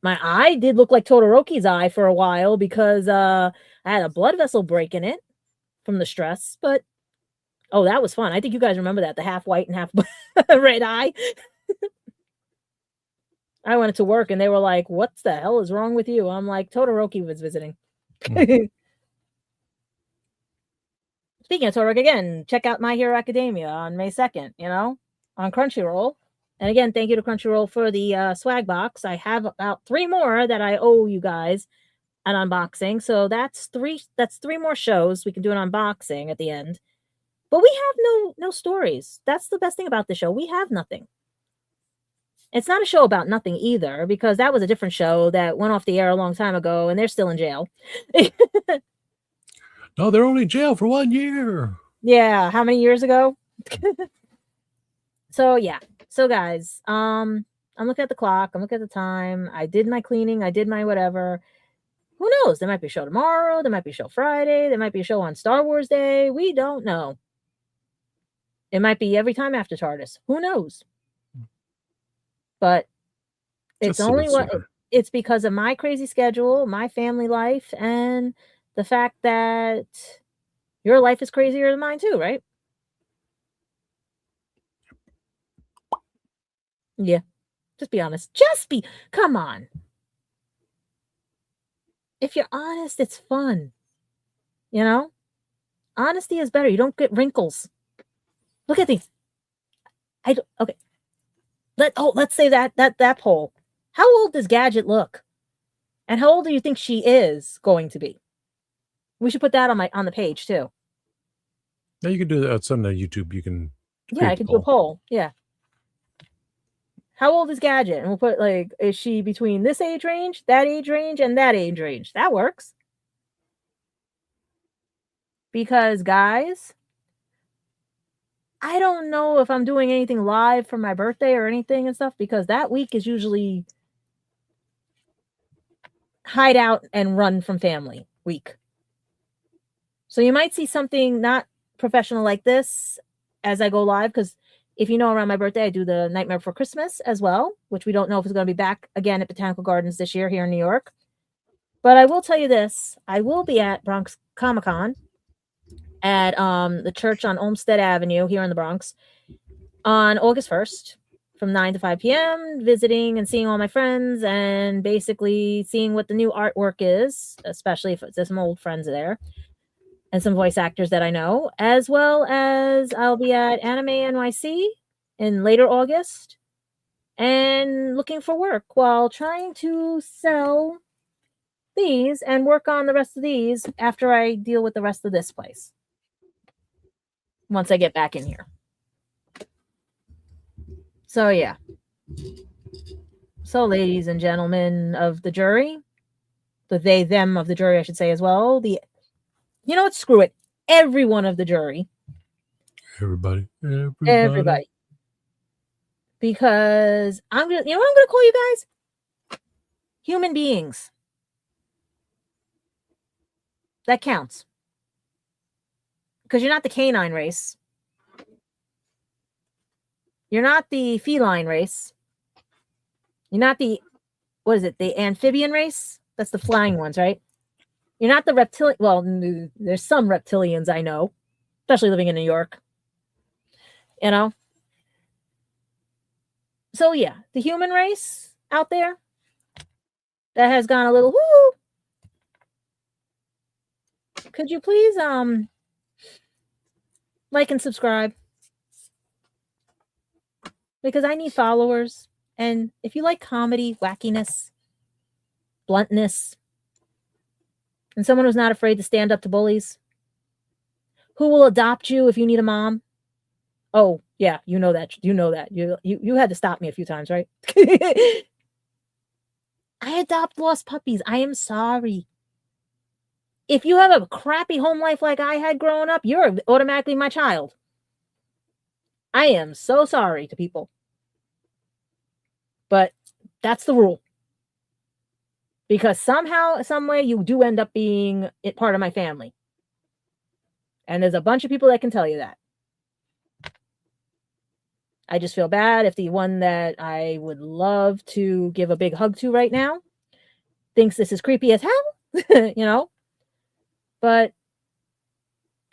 My eye did look like Todoroki's eye for a while because I had a blood vessel break in it from the stress. But, oh, that was fun. I think you guys remember that, the half white and half red eye. I went to work and they were like, what the hell is wrong with you? I'm like, Todoroki was visiting. Speaking of Todoroki, again, check out My Hero Academia on May 2nd, you know, on Crunchyroll. And again, thank you to Crunchyroll for the swag box. I have about 3 more that I owe you guys an unboxing. So that's 3 more shows. We can do an unboxing at the end. But we have no stories. That's the best thing about the show. We have nothing. It's not a show about nothing either, because that was a different show that went off the air a long time ago and they're still in jail. No, they're only in jail for 1 year. Yeah, how many years ago? So yeah. So guys, I'm looking at the clock, I'm looking at the time. I did my cleaning, I did my whatever. Who knows? There might be a show tomorrow, there might be a show Friday, there might be a show on Star Wars Day. We don't know. It might be every time after TARDIS. Who knows? But it's only it's because of my crazy schedule, my family life, and the fact that your life is crazier than mine too, right? Yeah. Just be honest. Come on. If you're honest, it's fun. You know? Honesty is better. You don't get wrinkles. Look at these. Okay. Let's say that poll. How old does Gadget look? And how old do you think she is going to be? We should put that on the page too. Yeah, you can do that. It's on the YouTube. You can. Yeah, I can do a poll. Yeah. How old is Gadget? And we'll put like, is she between this age range, that age range, and that age range? That works. Because guys, I don't know if I'm doing anything live for my birthday or anything and stuff, because that week is usually hide out and run from family week. So you might see something not professional like this as I go live, because if you know, around my birthday, I do the Nightmare Before Christmas as well, which we don't know if it's going to be back again at Botanical Gardens this year here in New York. But I will tell you this. I will be at Bronx Comic-Con at the church on Olmsted Avenue here in the Bronx on August 1st. from 9 to 5 p.m., visiting and seeing all my friends and basically seeing what the new artwork is, especially if there's some old friends there and some voice actors that I know, as well as I'll be at Anime NYC in later August and looking for work while trying to sell these and work on the rest of these after I deal with the rest of this place. Once I get back in here. So yeah. So ladies and gentlemen of the jury, the they, them of the jury, I should say as well. You know what? Screw it. Everyone of the jury. Everybody. Everybody. Because I'm gonna, you know what I'm gonna call you guys? Human beings. That counts. Because you're not the canine race. You're not the feline race. You're not the, what is it? The amphibian race? That's the flying ones, right? You're not the reptilian. Well, there's some reptilians I know, especially living in New York. You know? So yeah, the human race out there that has gone a little woo. Could you please like and subscribe? Because I need followers. And if you like comedy, wackiness, bluntness, and someone who's not afraid to stand up to bullies, who will adopt you if you need a mom? Oh, yeah, you know that. You know that. You had to stop me a few times, right? I adopt lost puppies. I am sorry. If you have a crappy home life like I had growing up, you're automatically my child. I am so sorry to people. But that's the rule. Because somehow, some way, you do end up being part of my family. And there's a bunch of people that can tell you that. I just feel bad if the one that I would love to give a big hug to right now thinks this is creepy as hell, you know? But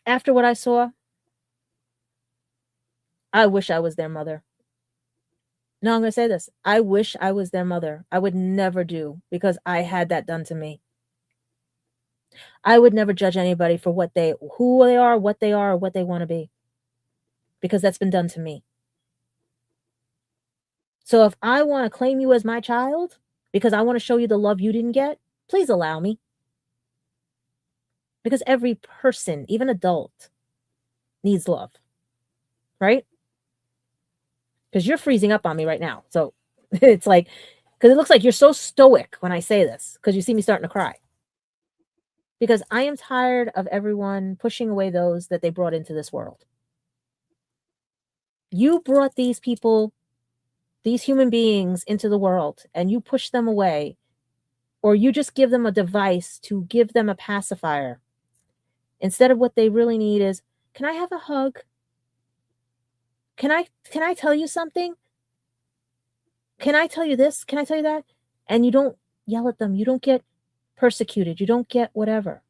after what I saw, I wish I was their mother. No, I'm going to say this. I wish I was their mother. I would never do, because I had that done to me. I would never judge anybody for who they are, what they are, or what they want to be, because that's been done to me. So if I want to claim you as my child because I want to show you the love you didn't get, please allow me. Because every person, even adult, needs love, right? Because you're freezing up on me right now. So it's like, because it looks like you're so stoic when I say this, because you see me starting to cry. Because I am tired of everyone pushing away those that they brought into this world. You brought these people, these human beings into the world, and you push them away, or you just give them a device to give them a pacifier. Instead of what they really need is, can I have a hug? Can I tell you something? Can I tell you this? Can I tell you that? And you don't yell at them. You don't get persecuted. You don't get whatever.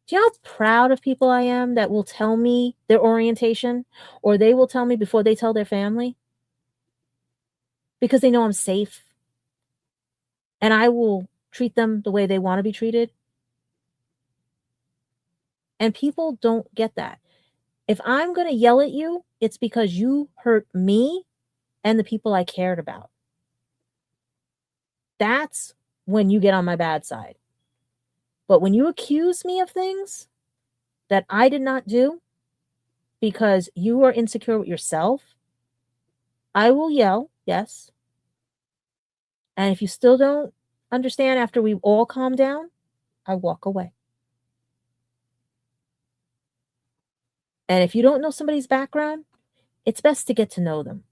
Do you know how proud of people I am that will tell me their orientation, or they will tell me before they tell their family? Because they know I'm safe. And I will treat them the way they want to be treated. And people don't get that. If I'm going to yell at you, it's because you hurt me and the people I cared about. That's when you get on my bad side. But when you accuse me of things that I did not do because you are insecure with yourself, I will yell, yes. And if you still don't understand after we all calm down, I walk away. And if you don't know somebody's background, it's best to get to know them.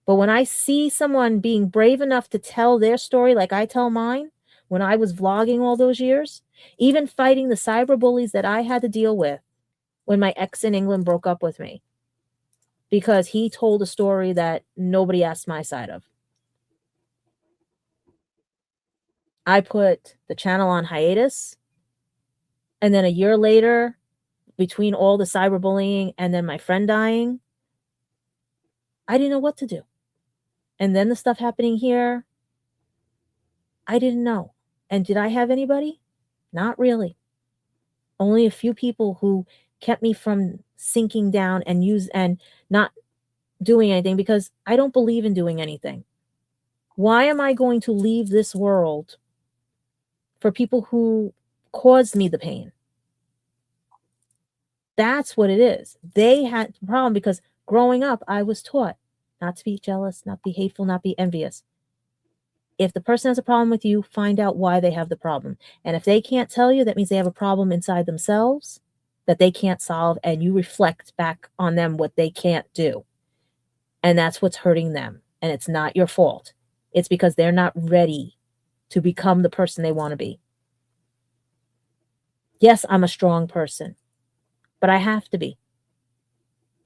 But when I see someone being brave enough to tell their story like I tell mine, when I was vlogging all those years, even fighting the cyber bullies that I had to deal with when my ex in England broke up with me, because he told a story that nobody asked my side of. I put the channel on hiatus. And then a year later, between all the cyberbullying and then my friend dying, I didn't know what to do. And then the stuff happening here, I didn't know. And did I have anybody? Not really. Only a few people who kept me from sinking down and not doing anything, because I don't believe in doing anything. Why am I going to leave this world for people who caused me the pain? That's what it is. They had the problem because growing up, I was taught not to be jealous, not be hateful, not be envious. If the person has a problem with you, find out why they have the problem. And if they can't tell you, that means they have a problem inside themselves that they can't solve, and you reflect back on them what they can't do. And that's what's hurting them. And it's not your fault. It's because they're not ready to become the person they want to be. Yes, I'm a strong person, but I have to be.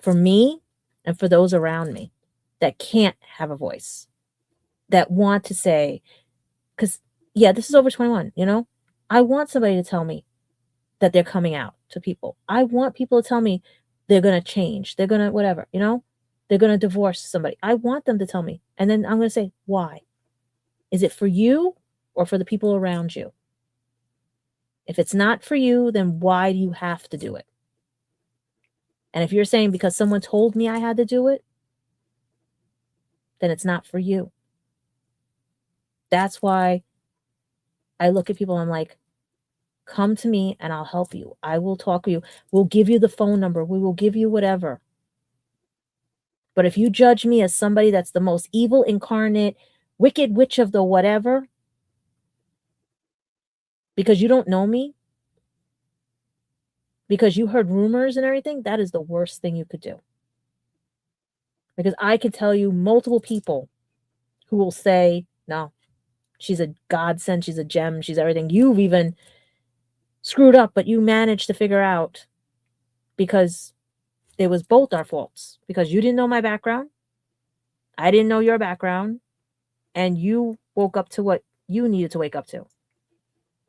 For me and for those around me that can't have a voice, that want to say, because, yeah, this is over 21, you know? I want somebody to tell me that they're coming out to people. I want people to tell me they're going to change. They're going to whatever, you know? They're going to divorce somebody. I want them to tell me. And then I'm going to say, why? Is it for you or for the people around you? If it's not for you, then why do you have to do it? And if you're saying because someone told me I had to do it, then it's not for you. That's why I look at people and I'm like, come to me and I'll help you. I will talk to you. We'll give you the phone number. We will give you whatever. But if you judge me as somebody that's the most evil incarnate, wicked witch of the whatever, because you don't know me, because you heard rumors and everything, that is the worst thing you could do. Because I could tell you multiple people who will say, no, she's a godsend, she's a gem, she's everything. You've even screwed up, but you managed to figure out, because it was both our faults. Because you didn't know my background, I didn't know your background, and you woke up to what you needed to wake up to.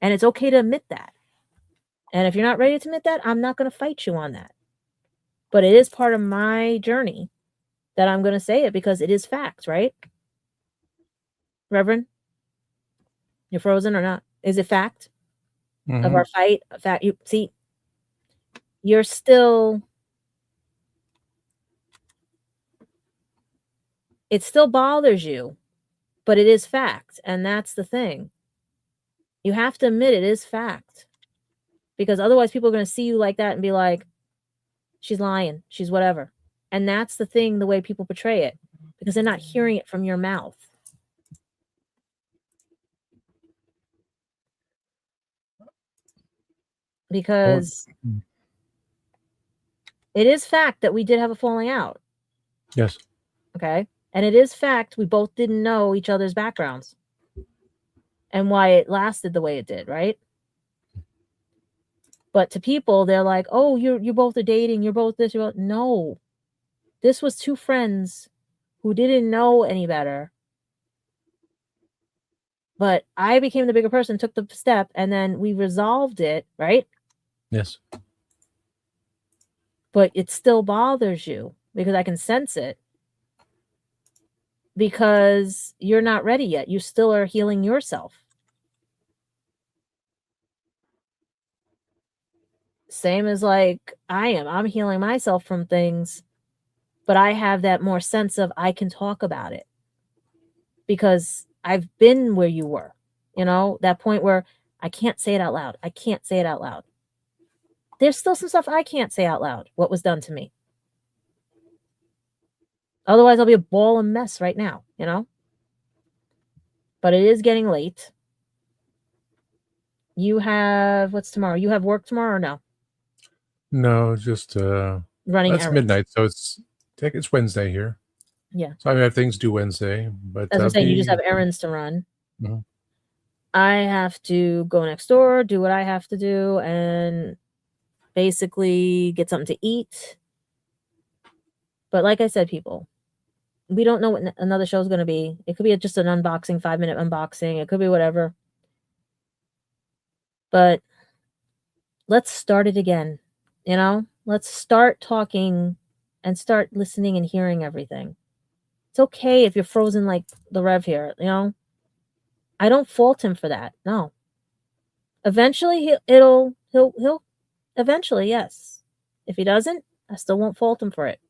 And it's okay to admit that. And if you're not ready to admit that, I'm not going to fight you on that. But it is part of my journey that I'm going to say it, because it is fact, right? Reverend, you're frozen or not? Is it fact of our fight? Fact, you see, you're still, it still bothers you, but it is fact. And that's the thing. You have to admit it is fact, because otherwise people are going to see you like that and be like, she's lying, she's whatever. And that's the thing, the way people portray it, because they're not hearing it from your mouth. Because it is fact that we did have a falling out. Yes. Okay. And it is fact we both didn't know each other's backgrounds and why it lasted the way it did, right? But to people, they're like, oh, you both are dating, you're both this, you're both... No. This was two friends who didn't know any better. But I became the bigger person, took the step, and then we resolved it, right? Yes. But it still bothers you, because I can sense it. Because you're not ready yet. You still are healing yourself. Same as like I am. I'm healing myself from things, but I have that more sense of I can talk about it. Because I've been where you were, you know, that point where I can't say it out loud. I can't say it out loud. There's still some stuff I can't say out loud, what was done to me. Otherwise, I'll be a ball of mess right now, you know? But it is getting late. You have, what's tomorrow? You have work tomorrow or no? No, just Running that's errands. midnight, so it's Wednesday here. Yeah. So I have things to do Wednesday, but As I'm saying, you just have errands to run. Mhm. I have to go next door, do what I have to do, and basically get something to eat. But like I said, people, we don't know what another show is going to be. It could be just an unboxing, 5-minute unboxing. It could be whatever. But let's start it again. You know, let's start talking and start listening and hearing everything. It's okay if you're frozen like the Rev here, you know? I don't fault him for that. No. Eventually he'll eventually, yes. If he doesn't, I still won't fault him for it.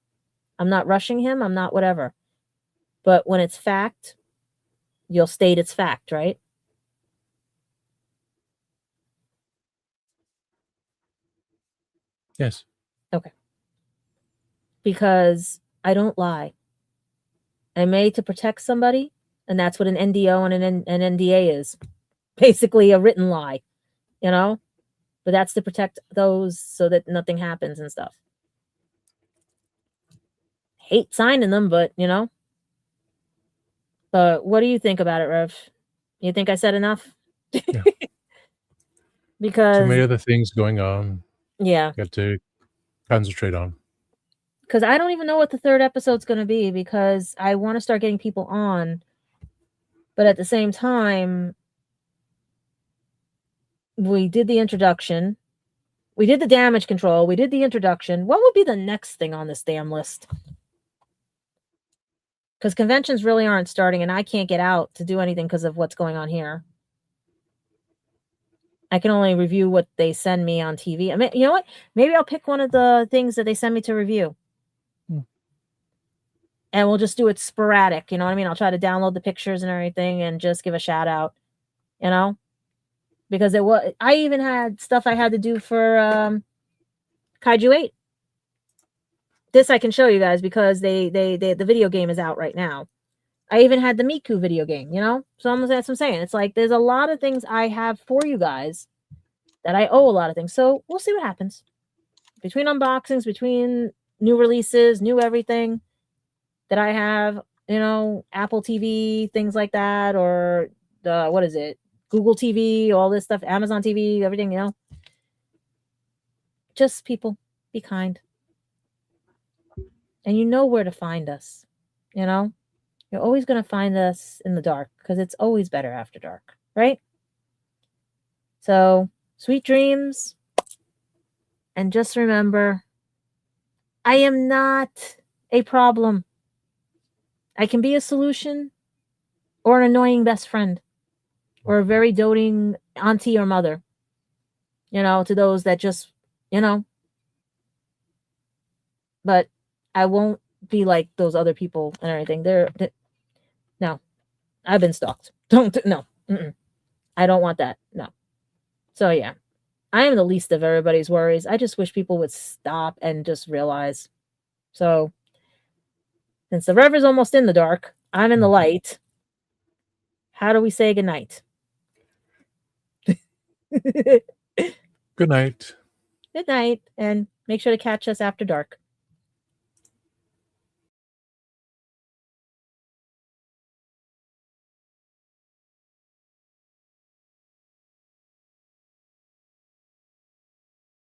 I'm not rushing him, I'm not whatever. But when it's fact, you'll state it's fact, right? Yes. Okay. Because I don't lie. I'm made to protect somebody, and that's what an NDO and an NDA is. Basically a written lie, you know? But that's to protect those so that nothing happens and stuff. Hate signing them, but, you know? But what do you think about it, Rev? You think I said enough? Yeah. Because Too many other things going on. yeah. Got to concentrate on. Because I don't even know what the third episode's going to be, because I want to start getting people on. But at the same time, we did the introduction. We did the damage control. We did the introduction. What would be the next thing on this damn list? Because conventions really aren't starting, and I can't get out to do anything because of what's going on here. I can only review what they send me on TV. I mean, you know what? Maybe I'll pick one of the things that they send me to review. And we'll just do it sporadic. You know what I mean? I'll try to download the pictures and everything and just give a shout out, you know? Because I even had stuff I had to do for Kaiju 8. This I can show you guys because the video game is out right now. I even had the Miku video game, you know? So that's what I'm saying. It's like there's a lot of things I have for you guys that I owe a lot of things. So we'll see what happens. Between unboxings, between new releases, new everything that I have, you know, Apple TV, things like that, or what is it? Google TV, all this stuff, Amazon TV, everything, you know. Just people, be kind. And you know where to find us, you know? You're always going to find us in the dark because it's always better after dark, right? So, sweet dreams. And just remember, I am not a problem. I can be a solution or an annoying best friend or a very doting auntie or mother, you know, to those that just, you know. But I won't be like those other people and everything. No, I've been stalked. No. I don't want that. No. So, yeah. I am the least of everybody's worries. I just wish people would stop and just realize. So, since the Rev is almost in the dark, I'm in the light. How do we say goodnight? Good night. Good night, and make sure to catch us after dark.